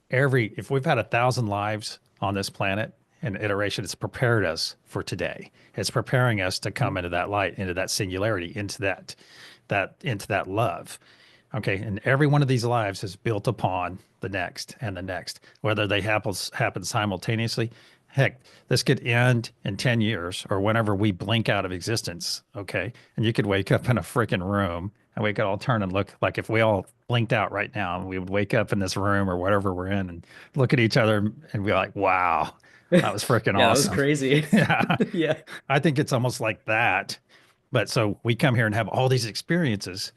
if we've had 1,000 lives on this planet and iteration, it's prepared us for today. It's preparing us to come into that light, into that singularity, into that love. Okay, and every one of these lives is built upon the next and the next, whether they happen simultaneously. heck, this could end in 10 years or whenever we blink out of existence. Okay. And you could wake up in a freaking room and we could all turn and look like if we all blinked out right now and we would wake up in this room or whatever we're in and look at each other and be like, wow, that was freaking Yeah, that was awesome. crazy. Yeah. Yeah. I think it's almost like that. But so we come here and have all these experiences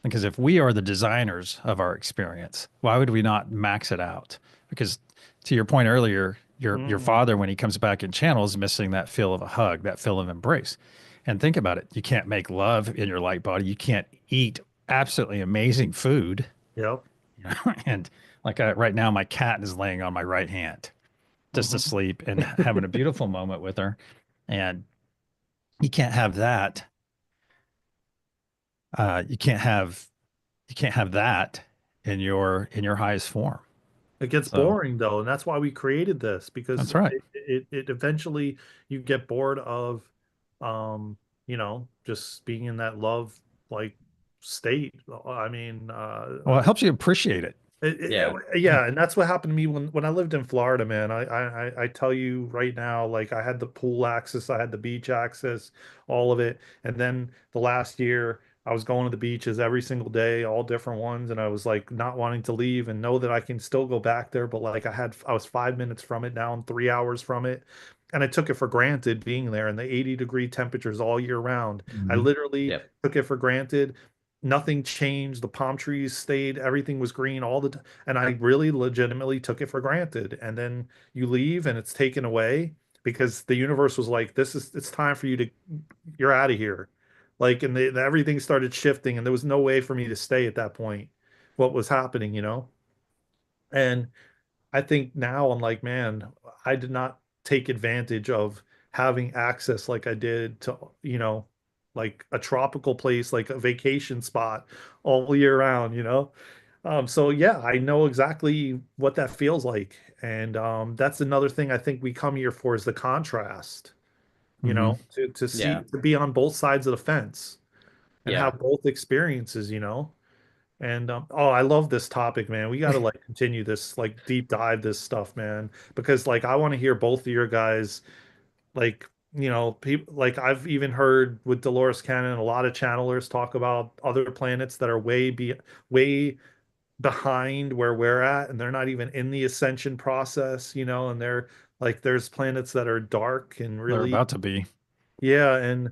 because if we are the designers of our experience, why would we not max it out? Because to your point earlier, your Mm, father, when he comes back in channel, is missing that feel of a hug, that feel of embrace. And think about it. You can't make love in your light body. You can't eat absolutely amazing food. yep. You know? And like right now, my cat is laying on my right hand, just Hmm. asleep and having a beautiful moment with her. And you can't have that. You can't have that in your highest form. It gets So boring though, and that's why we created this because that's right. it eventually you get bored of, just being in that love like state. I mean, Well, it helps you appreciate it. Yeah. yeah, and that's what happened to me when I lived in Florida, man. I tell you right now, like I had the pool access, I had the beach access, all of it, and then the last year I was going to the beaches every single day, all different ones, and I was like not wanting to leave and know that I can still go back there, but like I was 5 minutes from it, now I'm 3 hours from it. And I took it for granted being there in the 80-degree temperatures all year round. I Mhm. literally Yep. took it for granted. Nothing changed. The palm trees stayed. Everything was green all the time. And I really legitimately took it for granted. And then you leave and it's taken away because the universe was like, it's time for you to, you're out of here. Like, and everything started shifting and there was no way for me to stay at that point, what was happening, you know? And I think now I'm like, man, I did not take advantage of having access like I did to, like a tropical place, like a vacation spot all year round, you know? So yeah, I know exactly what that feels like. And that's another thing I think we come here for is the contrast, Mhm. to see, Yeah. to be on both sides of the fence and Yeah. have both experiences, you know? And oh, I love this topic, man. We got to like continue this, like deep dive this stuff, man, because like I want to hear both of your guys, like, people like I've even heard with Dolores Cannon, a lot of channelers talk about other planets that are way behind where we're at, and they're not even in the ascension process, and they're like, there's planets that are dark and They're really, about to be. yeah, and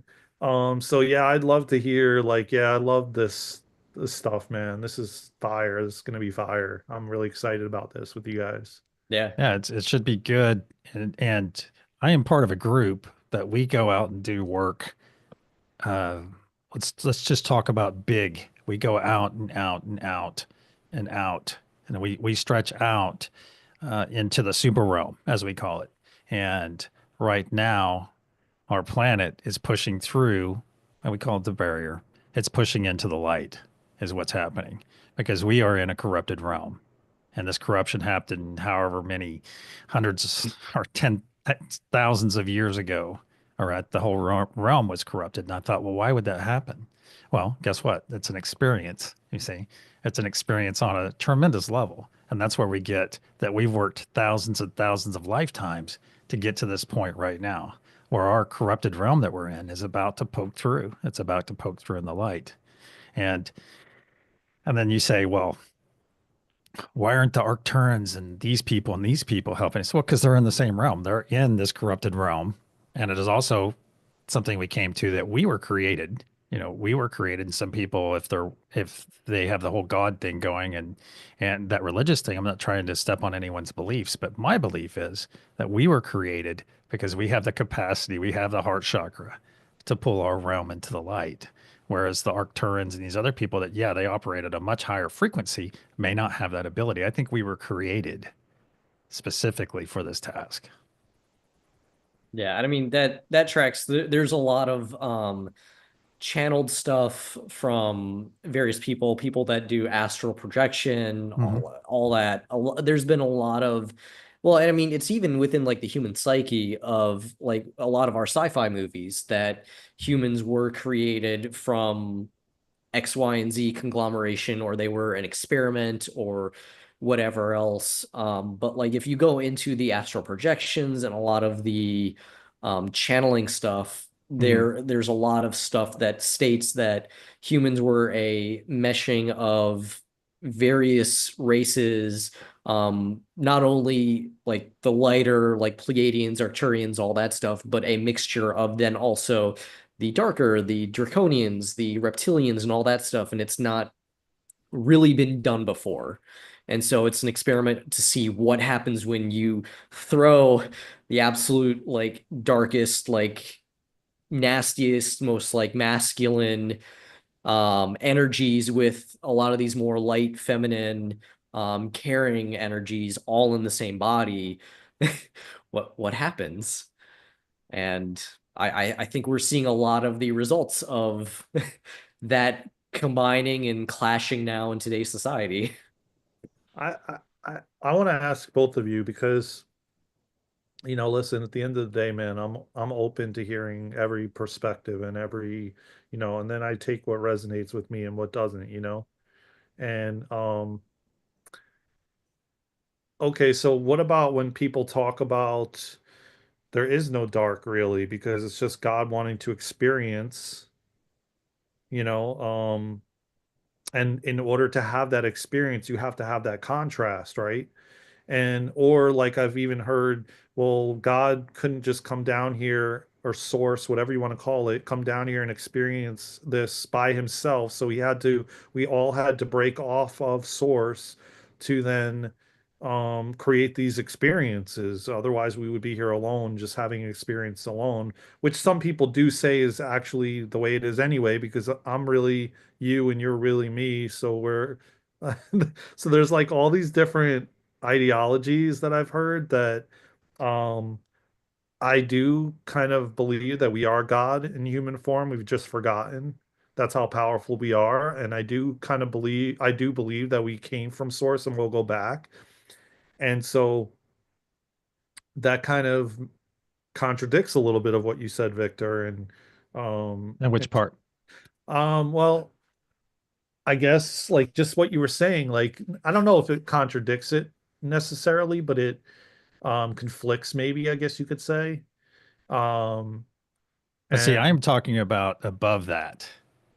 so yeah, I'd love to hear like, yeah, I love this stuff, man. This is fire. This is gonna be fire. I'm really excited about this with you guys. Yeah. Yeah, it should be good. And I am part of a group that we go out and do work. Uh, let's just talk about big. We go out and out and out and out, and we stretch out into the super realm, as we call it. And right now, our planet is pushing through, and we call it the barrier. It's pushing into the light, is what's happening because we are in a corrupted realm. And this corruption happened however many hundreds or ten thousands of years ago, or at the whole realm was corrupted. And I thought, well, why would that happen? Well, guess what? It's an experience, you see. It's an experience on a tremendous level. And that's where we get that we've worked thousands and thousands of lifetimes to get to this point right now, where our corrupted realm that we're in is about to poke through. It's about to poke through in the light. And and then you say, well, why aren't the Arcturans and these people helping us? Well, because they're in the same realm. They're in this corrupted realm. And it is also something we came to that we were created. We were created, and some people, if they have the whole God thing going and that religious thing, I'm not trying to step on anyone's beliefs, but my belief is that we were created because we have the capacity, we have the heart chakra to pull our realm into the light. Whereas the Arcturans and these other people that, yeah, they operate at a much higher frequency may not have that ability. I think we were created specifically for this task. Yeah. And I mean that tracks. There's a lot of channeled stuff from various people that do astral projection, Hmm. all that. There's been a lot of, well, and I mean, it's even within like the human psyche of like a lot of our sci-fi movies that humans were created from X, Y, and Z conglomeration, or they were an experiment, or whatever else. But like if you go into the astral projections and a lot of the channeling stuff, Mhm. there's a lot of stuff that states that humans were a meshing of various races, not only like the lighter, like Pleiadians, Arcturians, all that stuff, but a mixture of then also the darker, the Draconians, the Reptilians, and all that stuff. And it's not really been done before. And so it's an experiment to see what happens when you throw the absolute like darkest, like nastiest, most like masculine energies with a lot of these more light, feminine, caring energies all in the same body. What happens? And I think we're seeing a lot of the results of that combining and clashing now in today's society. I want to ask both of you because, listen, at the end of the day, man, I'm open to hearing every perspective and every, and then I take what resonates with me and what doesn't. And okay, so what about when people talk about there is no dark really because it's just God wanting to experience, you know, and in order to have that experience, you have to have that contrast, right? And or like I've even heard, well, God couldn't just come down here or source, whatever you want to call it, come down here and experience this by himself. So we all had to break off of source to then create these experiences. Otherwise, we would be here alone, just having an experience alone, which some people do say is actually the way it is anyway, because I'm really you and you're really me. So we're so there's like all these different ideologies that I've heard that um I do kind of believe that we are God in human form. We've just forgotten. That's how powerful we are. And I do believe that we came from source and we'll go back. And so that kind of contradicts a little bit of what you said, Victor. Um, And which and, part? well, I guess like just what you were saying, like I don't know if it contradicts it necessarily, but it conflicts maybe, I guess you could say. Um, But see, and I'm talking about above that.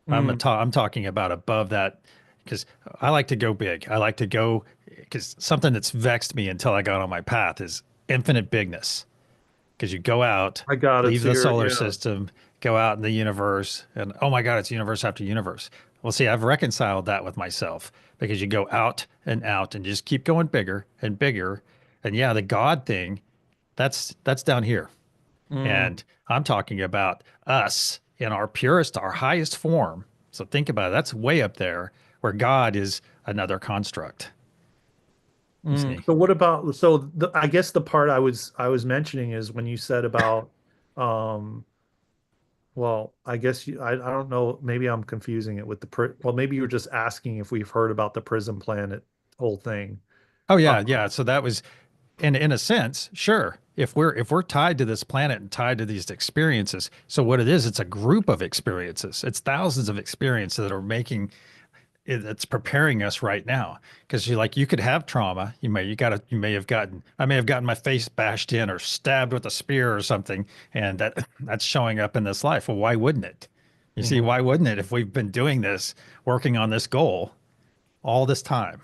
mm, I'm talking about above that because I like to go big. I like to go because something that's vexed me until I got on my path is infinite bigness. Because you go out, I got it. leave So the you're, solar yeah. system, go out in the universe, and oh my God, it's universe after universe. Well, see, I've reconciled that with myself because you go out and just keep going bigger and bigger. And yeah, the God thing, that's down here. Mm, And I'm talking about us in our purest, our highest form. So think about it. That's way up there where God is another construct. You mm. see? So what about, I guess the part I was mentioning is when you said about, um, well, I guess I don't know, maybe I'm confusing it with well, maybe you're just asking if we've heard about the prison planet whole thing. Oh Uh, yeah, yeah. So that was in a sense, sure. If we're tied to this planet and tied to these experiences, so what it is, it's a group of experiences. It's thousands of experiences that are making it's preparing us right now. Because you could have trauma. You may have gotten I may have gotten my face bashed in or stabbed with a spear or something, and that's showing up in this life. Well, why wouldn't it? You see, mhm, why wouldn't it if we've been doing this, working on this goal all this time?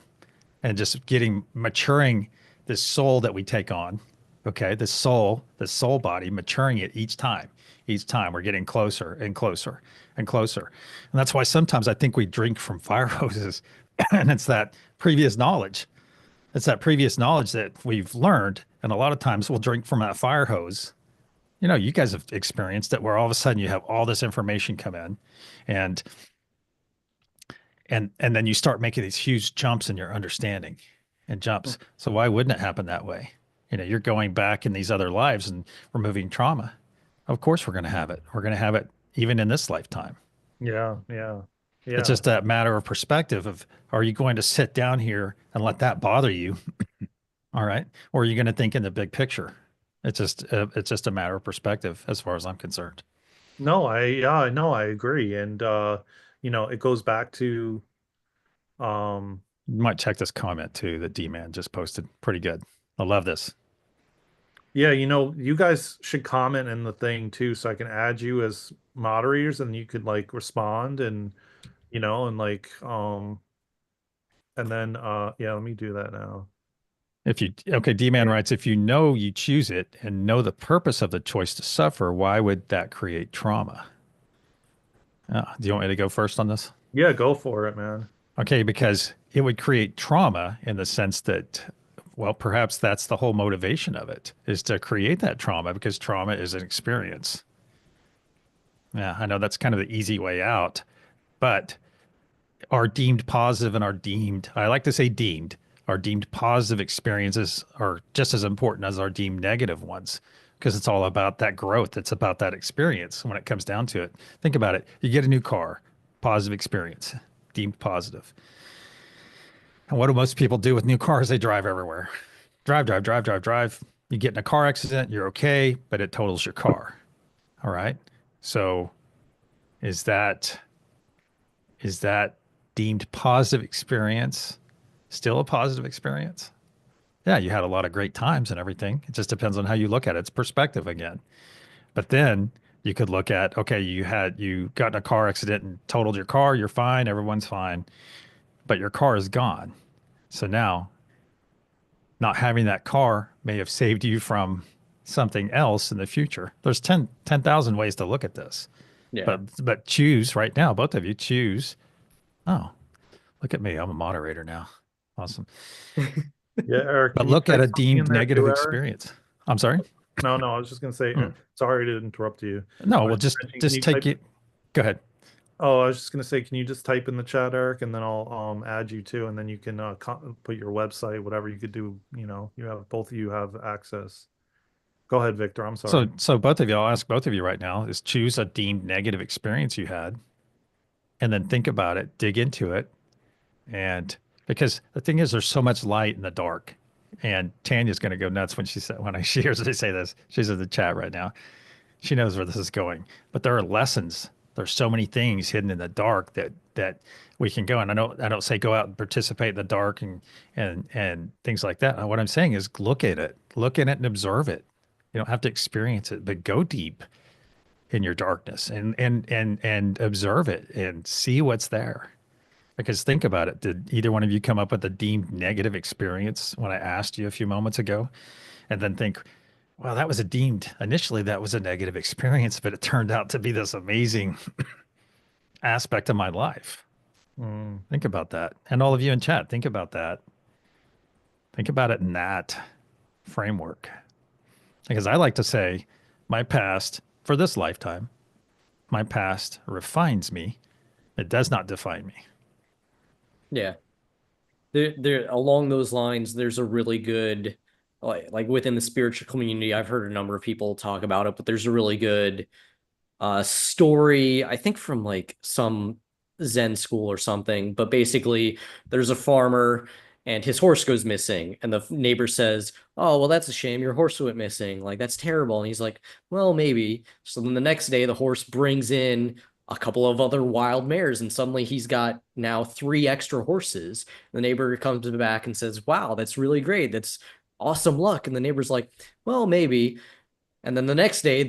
And just getting maturing this soul that we take on. Okay, this soul body, maturing it each time. Each time we're getting closer and closer and closer. And that's why sometimes I think we drink from fire hoses. And it's that previous knowledge. It's that previous knowledge that we've learned. And a lot of times we'll drink from that fire hose. You guys have experienced it where all of a sudden you have all this information come in and and then you start making these huge jumps in your understanding and jumps. So why wouldn't it happen that way? You're going back in these other lives and removing trauma. Of course we're going to have it. We're going to have it even in this lifetime. yeah, yeah, It's yeah. just that matter of perspective of are you going to sit down here and let that bother you? All right. Or are you going to think in the big picture? It's just a matter of perspective as far as I'm concerned. No, I agree. And it goes back to You might check this comment too that D-Man just posted. Pretty good. I love this. Yeah, you guys should comment in the thing too, so I can add you as moderators and you could like respond and and like and then yeah, let me do that now. Okay, D-Man writes, if you know you choose it and know the purpose of the choice to suffer, why would that create trauma? Do you want me to go first on this? Yeah, go for it, man. Okay, because it would create trauma in the sense that, well, perhaps that's the whole motivation of it, is to create that trauma because trauma is an experience. Yeah, I know that's kind of the easy way out, but are deemed positive and I like to say deemed positive experiences are just as important as our deemed negative ones because it's all about that growth. It's about that experience when it comes down to it. Think about it. You get a new car, positive experience, deemed positive. And what do most people do with new cars? They drive everywhere. Drive, drive, drive, drive, drive. You get in a car accident, you're okay, but it totals your car. All right. So is that is that deemed positive experience still a positive experience? Yeah, you had a lot of great times and everything. It just depends on how you look at it. It's perspective again. But then you could look at, okay, you got in a car accident and totaled your car, you're fine, everyone's fine, but your car is gone. So now not having that car may have saved you from something else in the future. There's 10,000 ways to look at this. Yeah. But choose right now, both of you choose. Oh, look at me. I'm a moderator now. Awesome. Yeah, Eric, But can you look at type a something in deemed there negative too, Eric? experience. I'm sorry. No, no, I was just gonna say, Hmm. sorry to interrupt you. No, I was well, just just mentioning, can just you take type? it. Go ahead. Oh, I was just gonna say, can you just type in the chat, Eric, and then I'll add you too, and then you can put your website, whatever you could do. You have both of you have access. Go ahead, Victor. I'm So, sorry. so both of you, I'll ask both of you right now, is choose a deemed negative experience you had, and then think about it, dig into it, and because the thing is, there's so much light in the dark, and Tanya's going to go nuts when she hears me say this. She's in the chat right now. She knows where this is going. But there are lessons. There's so many things hidden in the dark that we can go. And I don't say go out and participate in the dark and things like that. What I'm saying is look at it and observe it. You don't have to experience it, but go deep in your darkness and observe it and see what's there. Because think about it. Did either one of you come up with a deemed negative experience when I asked you a few moments ago? And then think, well, initially that was a negative experience, but it turned out to be this amazing aspect of my life. Mm. Think about that. And all of you in chat, think about that. Think about it in that framework. Because I like to say, my past for this lifetime, my past refines me. It does not define me. Yeah. There along those lines, there's a really good like within the spiritual community, I've heard a number of people talk about it, but there's a really good story, I think from like some Zen school or something. But basically, there's a farmer and his horse goes missing, and the neighbor says, "Oh, well, that's a shame. Your horse went missing. Like, that's terrible." And he's like, "Well, maybe." So then the next day, the horse brings in a couple of other wild mares, and suddenly he's got now three extra horses. The neighbor comes back and says, "Wow, that's really great. That's awesome luck." And the neighbor's like, "Well, maybe." And then the next day,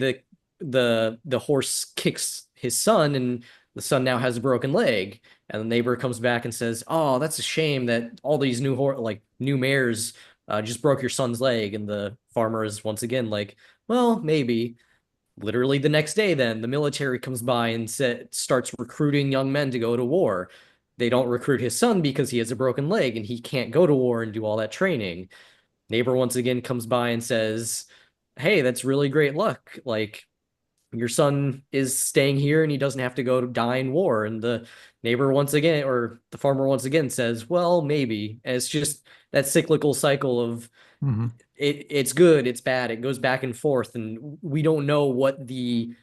the horse kicks his son, and the son now has a broken leg. And the neighbor comes back and says, "Oh, that's a shame that all these new mares just broke your son's leg." And the farmer is once again like, "Well, maybe." Literally the next day, then the military comes by and starts recruiting young men to go to war. They don't recruit his son because he has a broken leg and he can't go to war and do all that training. Neighbor once again comes by and says, "Hey, that's really great luck. Like, your son is staying here and he doesn't have to go to die in war." And the neighbor once again, or the farmer once again says, "Well, maybe." And it's just that cyclical cycle of Mm-hmm. it's good, it's bad, it goes back and forth, and we don't know what the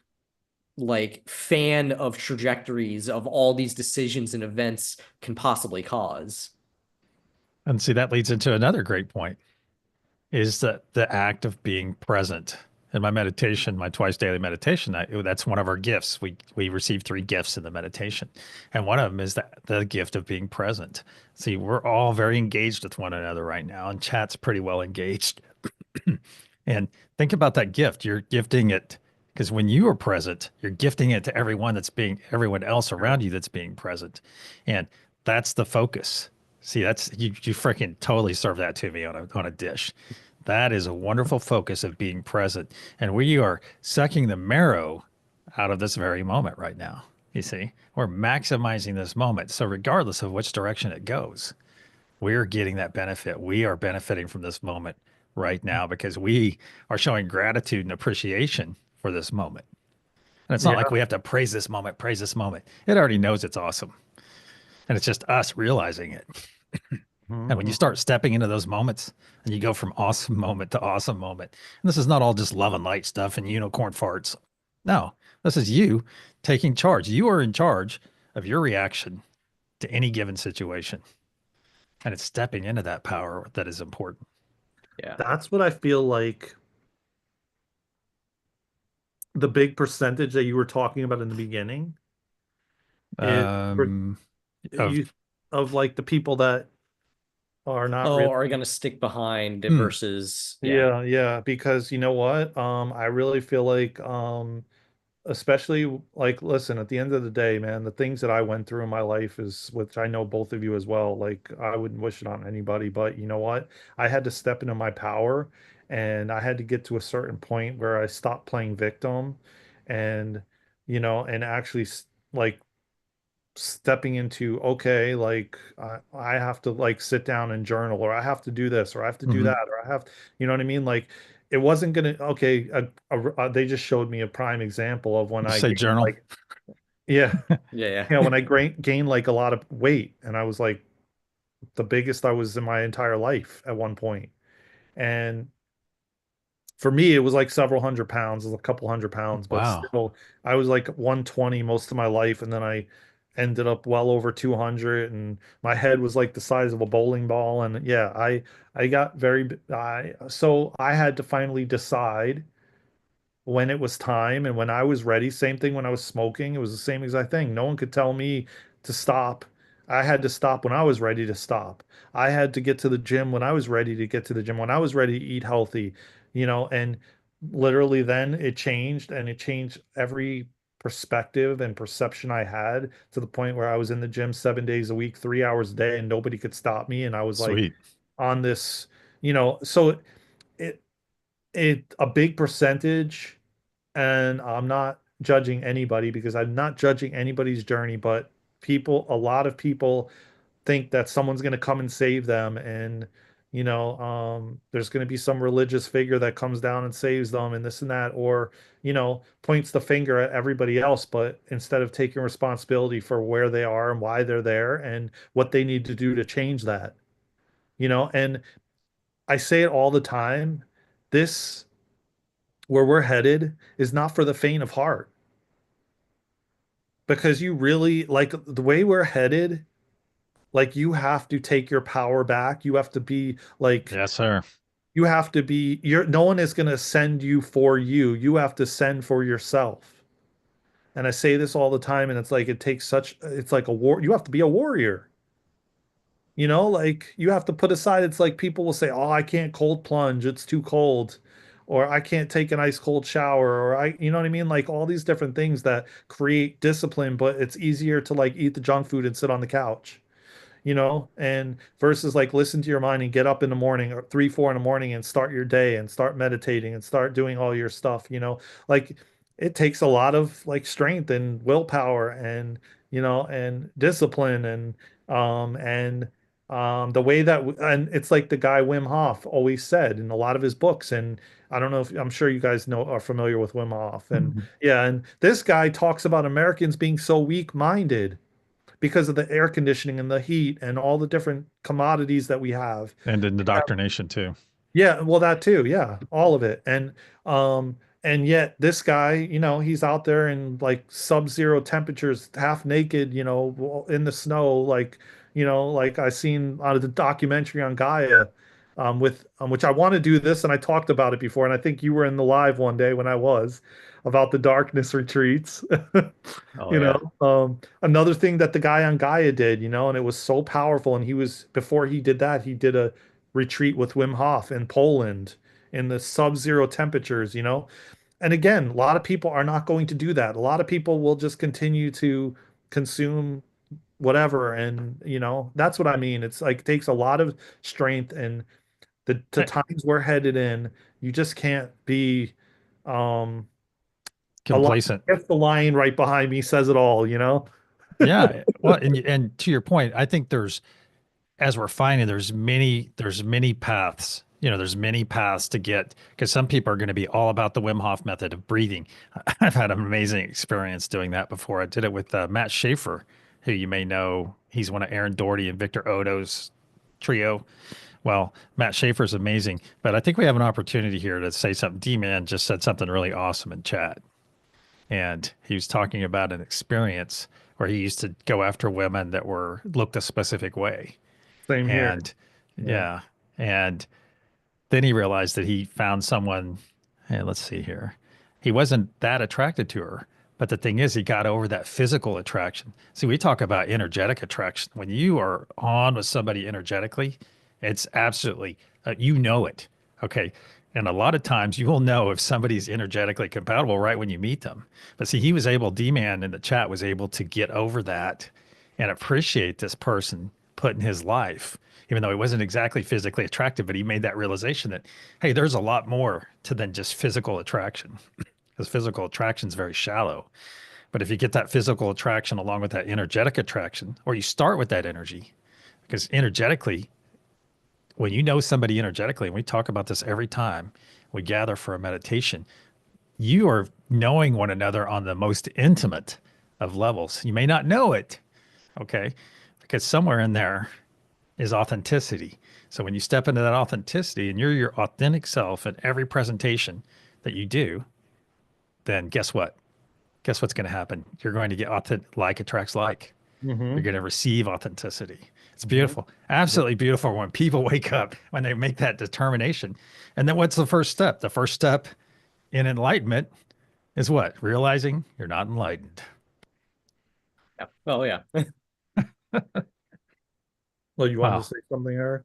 like fan of trajectories of all these decisions and events can possibly cause. And see, that leads into another great point is that the act of being present. in my meditation, my twice daily meditation, that's one of our gifts. We receive three gifts in the meditation, and one of them is the gift of being present. See, we're all very engaged with one another right now, and chat's pretty well engaged. And think about that gift. You're gifting it because when you are present, you're gifting it to everyone else around you that's being present, and that's the focus. See, that's you freaking totally serve that to me on a dish. That is a wonderful focus of being present. And we are sucking the marrow out of this very moment right now. You see, we're maximizing this moment. So, regardless of which direction it goes, we're getting that benefit. We are benefiting from this moment right now because we are showing gratitude and appreciation for this moment. And it's not like Yeah. we have to praise this moment, praise this moment. It already knows it's awesome. And it's just us realizing it. And when you Mhm. start stepping into those moments and you go from awesome moment to awesome moment, and this is not all just love and light stuff and unicorn farts. No, this is you taking charge. You are in charge of your reaction to any given situation. And it's stepping into that power that is important. Yeah. That's what I feel like the big percentage that you were talking about in the beginning is for Um, of, you of like the people that are not Oh, really. are gonna stick behind hmm, versus yeah. Yeah, yeah, because you know what? I really feel like especially like listen, at the end of the day, man, the things that I went through in my life is which I know both of you as well, like I wouldn't wish it on anybody, but you know what? I had to step into my power and I had to get to a certain point where I stopped playing victim and and actually like stepping into okay like I have to like sit down and journal or I have to do this or I have to do hmm. that or I have you know what I mean like it wasn't gonna okay they just showed me a prime example of when You I say gained journal. like yeah Yeah, when yeah. I gained like a lot of weight and I was like the biggest I was in my entire life at one point and for me, it was like several hundred pounds, it was a couple hundred pounds, but Wow. still, I was like 120 most of my life, and then I ended up well over 200, and my head was like the size of a bowling ball, and yeah, I got I so I had to finally decide when it was time and when I was ready. Same thing when I was smoking. It was the same exact thing. No one could tell me to stop. I had to stop when I was ready to stop. I had to get to the gym when I was ready to get to the gym, when I was ready to eat healthy, and literally then it changed and it changed every perspective and perception I had to the point where I was in the gym 7 days a week, 3 hours a day, and nobody could stop me. And I was like Sweet. on this, so it, a big percentage and I'm not judging anybody because I'm not judging anybody's journey, but a lot of people think that someone's going to come and save them. And, there's going to be some religious figure that comes down and saves them and this and that, or, points the finger at everybody else. But instead of taking responsibility for where they are and why they're there and what they need to do to change that, and I say it all the time. This, where we're headed, is not for the faint of heart because you really like the way we're headed. Like you have to take your power back. You have to be like, Yes, sir. no one is going to send you for you. You have to send for yourself. And I say this all the time. And it's like, it's like a war. You have to be a warrior. Like you have to put aside, it's like people will say, oh, I can't cold plunge. It's too cold. Or I can't take an ice cold shower. Or you know what I mean? Like all these different things that create discipline, but it's easier to like eat the junk food and sit on the couch, and versus like listen to your mind and get up in the morning or 3, 4 in the morning and start your day and start meditating and start doing all your stuff, like it takes a lot of like strength and willpower and, and discipline and the way that, and it's like the guy Wim Hof always said in a lot of his books. And I don't know if I'm sure you guys are familiar with Wim Hof. And Mhm. yeah, and this guy talks about Americans being so weak-minded because of the air conditioning and the heat and all the different commodities that we have. And indoctrination too. Yeah, well, that too. Yeah, all of it. And yet this guy, he's out there in like sub-zero temperatures, half naked, in the snow, like I seen out of the documentary on Gaia. with which I want to do this, and I talked about it before, and I think you were in the live one day when I was about the darkness retreats. Oh You yeah. know, another thing that the guy on Gaia did, you know, and it was so powerful. And he was before he did that, he did a retreat with Wim Hof in Poland in the sub-zero temperatures, you know. And again, a lot of people are not going to do that. A lot of people will just continue to consume whatever, and you know, that's what I mean. It's like it takes a lot of strength, and the times we're headed in, you just can't be um a lion. Complacent. If the lion right behind me says it all, you know. Yeah. Well, and to your point, I think there's as we're finding there's many paths. There's many paths to get because some people are going to be all about the Wim Hof method of breathing. I've had an amazing experience doing that before. I did it with Matt Schaefer, who you may know. He's one of Aaron Doherty and Victor Odo's trio. Well, Matt Schaefer's amazing, but I think we have an opportunity here to say something. D-Man just said something really awesome in chat. And he was talking about an experience where he used to go after women that were looked a specific way. Same here. And Yeah. yeah, and then he realized that he found someone, and let's see here. He wasn't that attracted to her, but the thing is, he got over that physical attraction. See, we talk about energetic attraction. When you are on with somebody energetically, it's absolutely, you know it. Okay. And a lot of times you will know if somebody's energetically compatible right when you meet them. But see, he was able, D-Man in the chat was able to get over that and appreciate this person put in his life, even though he wasn't exactly physically attractive, but he made that realization that, hey, there's a lot more to than just physical attraction because physical attraction is very shallow. But if you get that physical attraction along with that energetic attraction, or you start with that energy, because energetically, when you know somebody energetically, and we talk about this every time we gather for a meditation, you are knowing one another on the most intimate of levels. You may not know it, okay? Because somewhere in there is authenticity. So when you step into that authenticity and you're your authentic self in every presentation that you do, then guess what? Guess what's going to happen? You're going to get authentic, like attracts like. You're Hmm. going to receive authenticity. It's Hmm. beautiful, absolutely beautiful when people wake up, when they make that determination. And then what's the first step? The first step in enlightenment is what? Realizing you're not enlightened. Yeah. Oh yeah. Well, you wanted to Wow. say something, Eric?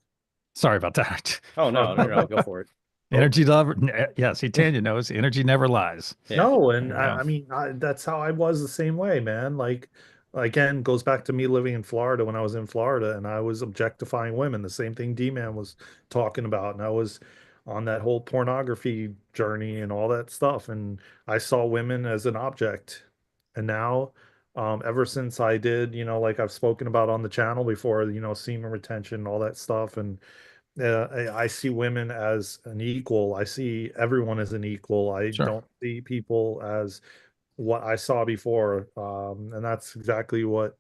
Sorry about that. Oh no, no, no, go for it. Oh, Energy lover. Yeah, see, Tanya knows energy never lies. Yeah. no, and There you go. I mean, that's how I was the same way, man. Like, again, goes back to me living in Florida when I was in Florida and I was objectifying women, the same thing D-Man was talking about. And I was on that whole pornography journey and all that stuff. And I saw women as an object. And now, ever since I did, you know, like I've spoken about on the channel before, you know, semen retention, all that stuff, and I see women as an equal. I see everyone as an equal. I Sure. don't see people as what I saw before. And that's exactly what,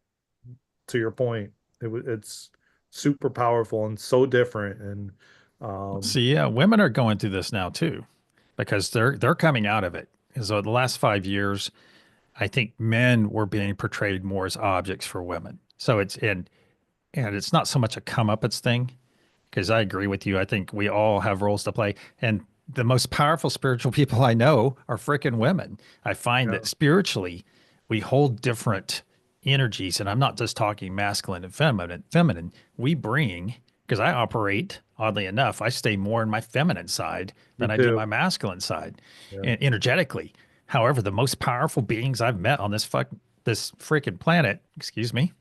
to your point, it's super powerful and so different. And um, See, yeah, women are going through this now too, because they're coming out of it. So the last 5 years, I think men were being portrayed more as objects for women. So and it's not so much a comeuppance thing, because I agree with you. I think we all have roles to play, and the most powerful spiritual people I know are freaking women. I find yeah, that spiritually, we hold different energies, and I'm not just talking masculine and feminine. Feminine, we bring because I operate oddly enough, I stay more in my feminine side me than I do too. my masculine side, Yeah, energetically. However, the most powerful beings I've met on this freaking planet, excuse me,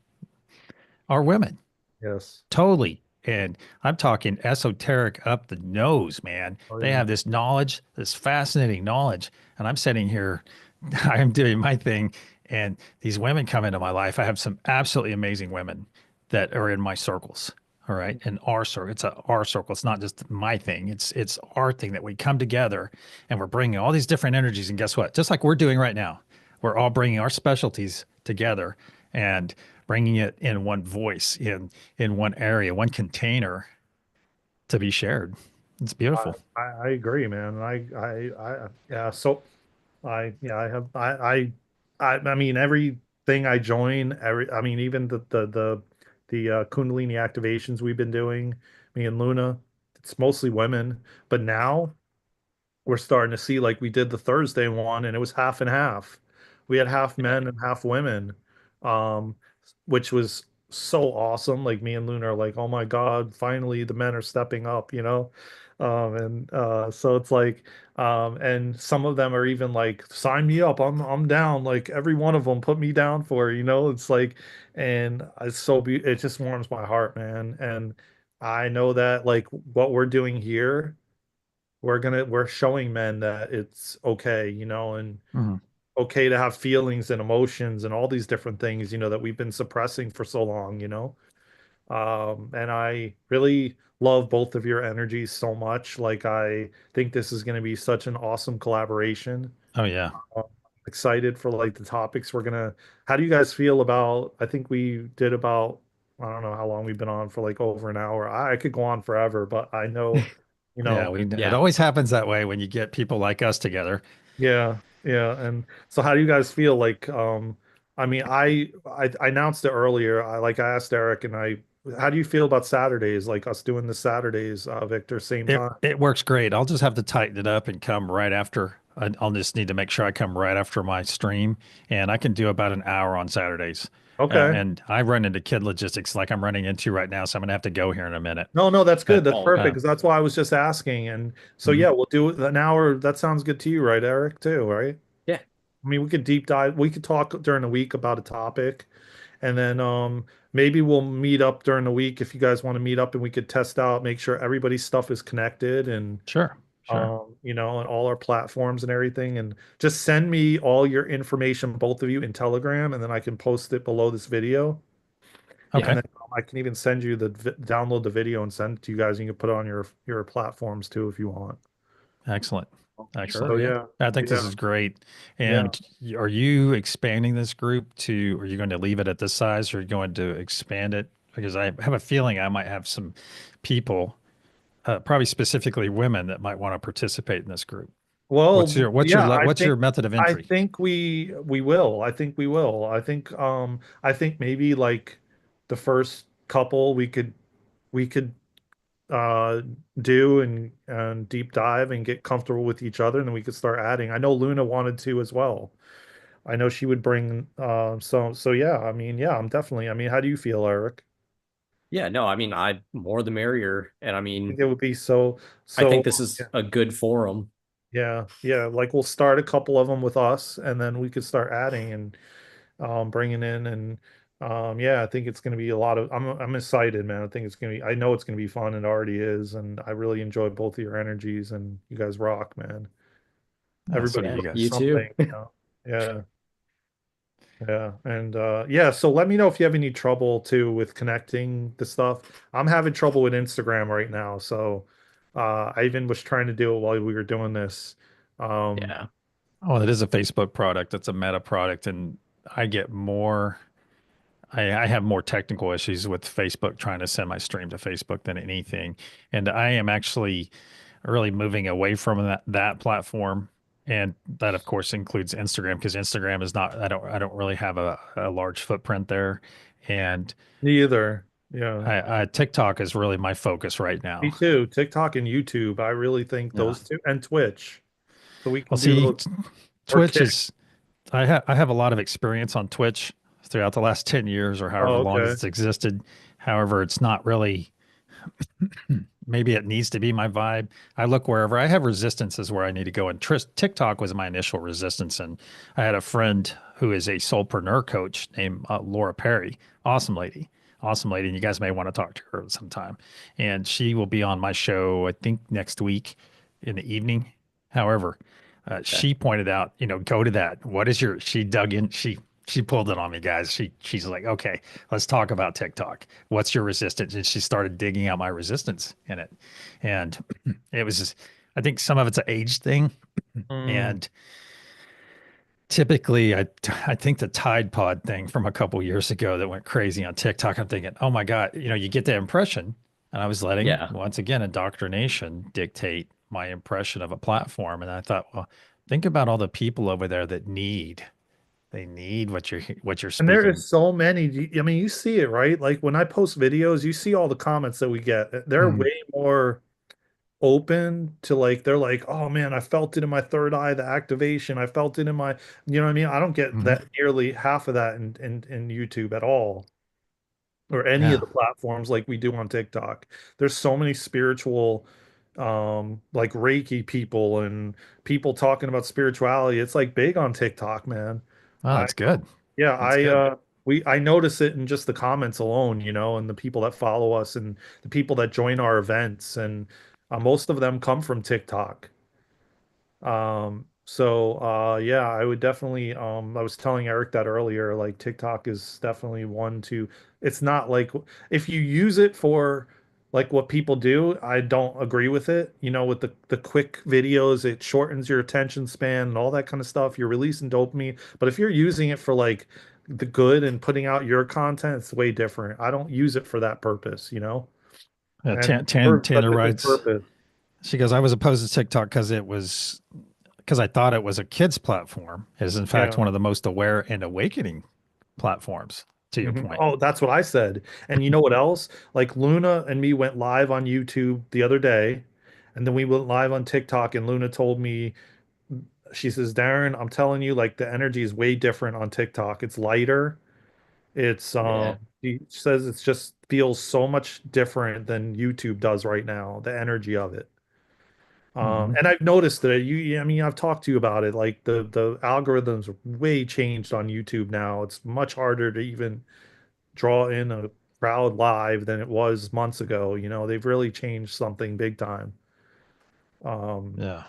are women. yes. Totally. And I'm talking esoteric up the nose, man. Oh They yeah. have this knowledge, this fascinating knowledge. And I'm sitting here, I'm doing my thing. And these women come into my life. I have some absolutely amazing women that are in my circles. All right. And our circle, it's our circle. It's not just my thing. It's our thing that we come together and we're bringing all these different energies. And guess what? Just like we're doing right now, we're all bringing our specialties together and bringing it in one voice, in one area, one container to be shared. It's I, beautiful. I agree, man. Yeah. So yeah, I have, I mean, everything I join, I mean, even the Kundalini activations we've been doing, me and Luna, it's mostly women, but now we're starting to see like we did the Thursday one and it was half and half. We had half men and half women, um, which was so awesome. Like me and Luna are like, oh my God, finally the men are stepping up, you know? And so it's like, and some of them are even like, sign me up, I'm down. Like every one of them put me down for, it, you know, it's like, and it's so it just warms my heart, man. And I know that like what we're doing here we're showing men that it's okay, you know, and Mhm. okay to have feelings and emotions and all these different things, you know, that we've been suppressing for so long, you know. And I really love both of your energies so much. Like I think this is going to be such an awesome collaboration. Oh yeah. I'm excited for like the topics we're gonna. How do you guys feel about? I think we did about. I don't know how long we've been on for like over an hour. I could go on forever, but I know, you Yeah, know, it Yeah. always happens that way when you get people like us together. yeah, yeah. And so how do you guys feel like I mean I announced it earlier. I asked Eric and how do you feel about Saturdays, like us doing the Saturdays, Victor, same time? It works great. I'll just have to tighten it up and come right after. I'll just need to make sure I come right after my stream, and I can do about an hour on Saturdays. Okay. And I run into kid logistics like I'm running into right now, so I'm gonna have to go here in a minute. No, no, that's good. But That's Oh, perfect okay. because that's why I was just asking. And so mhm, yeah, we'll do it an hour. That sounds good to you, right, Eric, too, right? Yeah. I mean, we could deep dive. We could talk during the week about a topic, and then maybe we'll meet up during the week if you guys want to meet up, and we could test out, make sure everybody's stuff is connected, and sure, sure, you know, on all our platforms and everything. And just send me all your information, both of you, in Telegram, and then I can post it below this video. Yeah. And okay, then I can even send you download the video and send it to you guys. You can put it on your platforms too if you want. excellent, Sure. excellent. So Yeah. yeah, I think this yeah, is great. yeah. And are you expanding this group to? Are you going to leave it at this size, or are you going to expand it? Because I have a feeling I might have some people, probably specifically women, that might want to participate in this group. Well, yeah, What's your method of I entry? think we will. I think we will. I think maybe like the first couple we could uh do and deep dive and get comfortable with each other and then we could start adding. I know Luna wanted to as well. I know she would bring so yeah, I mean, yeah, I'm definitely. I mean, how do you feel, Eric? Yeah. No, I mean, I more the merrier. And I I think mean, it would be I so think this is yeah, a good forum. yeah. Like we'll start a couple of them with us and then we could start adding and bringing in and yeah, I think it's going to be a lot of I'm excited, man. I think it's going to be I know it's going to be fun. It already is and I really enjoy both of your energies and you guys rock, man. So do Everybody Yeah. you brings You guys. too. something, you know. Yeah. Yeah, and yeah, so let me know if you have any trouble too with connecting the stuff. I'm having trouble with Instagram right now, so I even was trying to do it while we were doing this. Um, Yeah. Oh, it is a Facebook product. It's a meta product, and I get more. I have more technical issues with Facebook trying to send my stream to Facebook than anything, and I am actually really moving away from that platform, and that of course includes Instagram because Instagram is not. I don't really have a large footprint there, and neither. Yeah, TikTok is really my focus right me now. too. TikTok and YouTube. I really think Yeah. those two, and Twitch. So we Well, can do see, those or Twitch Kick. is I have a lot of experience on Twitch throughout the last 10 years or however Oh, long okay. it's existed. However, it's not really, maybe it needs to be my vibe. I look wherever I have resistances where I need to go. And TikTok was my initial resistance. And I had a friend who is a soulpreneur coach named Laura Perry. Awesome lady. Awesome lady. And you guys may want to talk to her sometime. And she will be on my show, I think, next week in the evening. However, Okay. she pointed out, go to that. What is she dug in, she pulled it on me, guys. She's like, okay, let's talk about TikTok. What's your resistance? And she started digging out my resistance in it. And it was just, I think some of it's an age thing. Mm. And typically I think the Tide Pod thing from a couple years ago that went crazy on TikTok, I'm thinking, oh my God, you get that impression. And I was letting, Yeah. once again, indoctrination dictate my impression of a platform. And I thought, well, think about all the people over there that they need what you're And there speaking. is so many. I mean, you see it, right? Like when I post videos, you see all the comments that we get. They're Mhm. way more. open to like they're like, oh man, I felt it in my third eye, the activation. I felt it in my, you know what I mean? I don't get Mhm. that nearly half of that in YouTube at all, or any of Yeah. the platforms like we do on TikTok. There's so many spiritual like Reiki people and people talking about spirituality. It's like big on TikTok, man. Oh, I that's good. yeah, That's good. I notice it in just the comments alone, you know, and the people that follow us and the people that join our events, and most of them come from TikTok. Yeah, I would definitely I was telling Eric that earlier, like TikTok is definitely one to, it's not like, if you use it for like what people do, I don't agree with it. You know, with the quick videos, it shortens your attention span and all that kind of stuff. You're releasing dopamine, but if you're using it for like the good and putting out your content, it's way different. I don't use it for that purpose, you know? And for such Tana a good writes, purpose. she goes, I was opposed to TikTok because I thought it was a kids platform. It is in fact Yeah. one of the most aware and awakening platforms, to your Mhm. point. Oh, that's what I said. And you know what else? Like Luna and me went live on YouTube the other day, and then we went live on TikTok, and Luna told me, she says, Daren, I'm telling you, like the energy is way different on TikTok. It's lighter. It's Yeah. she says it's just feels so much different than YouTube does right now, the energy of it. Hmm. And I've noticed that I mean, I've talked to you about it. Like the algorithms are way changed on YouTube now. It's much harder to even draw in a crowd live than it was months ago. You know, they've really changed something big time. Um, Yeah.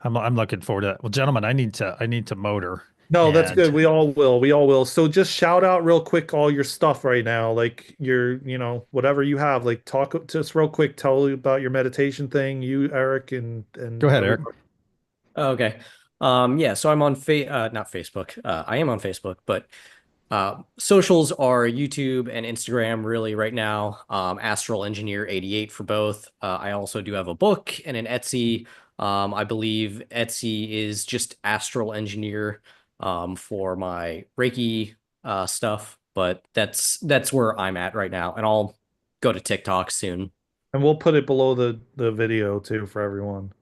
I'm looking forward to that. Well, gentlemen, I need to motor no, that's and good. We all will. We all will. So just shout out real quick all your stuff right now, like your, you know, whatever you have. Like talk to us real quick. Tell you about your meditation thing, you, Eric, go and ahead, Eric. everybody. Okay. Yeah, so I'm on not Facebook. I am on Facebook, but socials are YouTube and Instagram really right now. Astral Engineer 88 for both. I also do have a book and an Etsy. I believe Etsy is just Astral Engineer for my Reiki stuff, but that's where I'm at right now, and I'll go to TikTok soon. And we'll put it below the video too for everyone.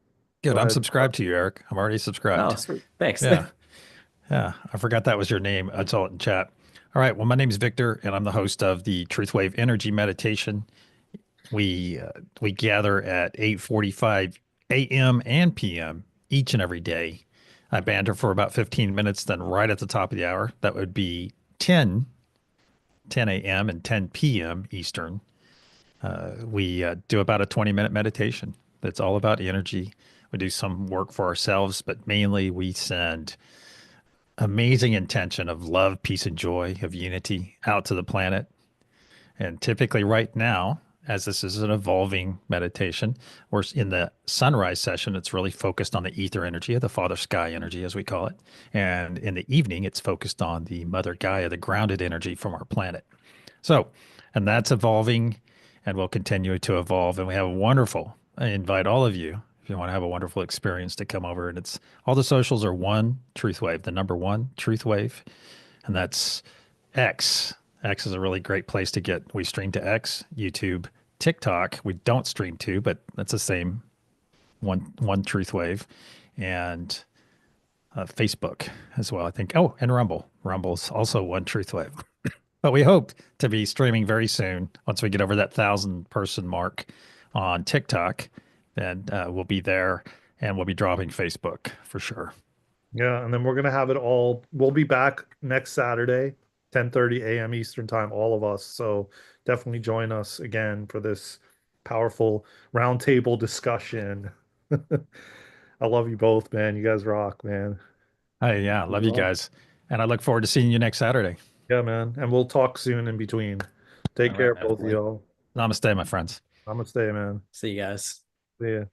Go Good. I'm ahead. subscribed to you, Eric. I'm already Oh, subscribed. sweet. Thanks. Yeah. Yeah. I forgot that was your name. I saw it in chat. All right. Well, my name is Victor, and I'm the host of the Truth Wave Energy Meditation. We gather at 8:45 a.m. and p.m. each and every day. I banter for about 15 minutes, then right at the top of the hour, that would be 10 a.m. and 10 p.m. Eastern. We do about a 20-minute meditation. That's all about energy. We do some work for ourselves, but mainly we send amazing intention of love, peace, and joy, of unity out to the planet. And typically, right now, as this is an evolving meditation, we're in the sunrise session. It's really focused on the ether energy, the Father Sky energy, as we call it. And in the evening, it's focused on the Mother Gaia, the grounded energy from our planet. So, and that's evolving and will continue to evolve. And we have a wonderful, I invite all of you, if you want to have a wonderful experience, to come over. And it's all the socials are one Truth Wave, the number one Truth Wave. And that's X. X is a really great place to get. We stream to X, YouTube, TikTok. We don't stream to, but that's the same one Truth Wave, and Facebook as well. I think. Oh, and Rumble. Rumble's also one Truth Wave. But we hope to be streaming very soon. Once we get over that 1,000-person mark on TikTok, then we'll be there, and we'll be dropping Facebook for sure. Yeah, and then we're gonna have it all. We'll be back next Saturday, 10:30 a.m. Eastern time, all of us. So definitely join us again for this powerful roundtable discussion. I love you both, man. You guys rock, man. Hey, yeah, love you guys, and I look forward to seeing you next Saturday. Yeah, man. And we'll talk soon in between. Take All right, care, both of Definitely. y'all. namaste, my friends. Namaste, man. See you guys. See ya.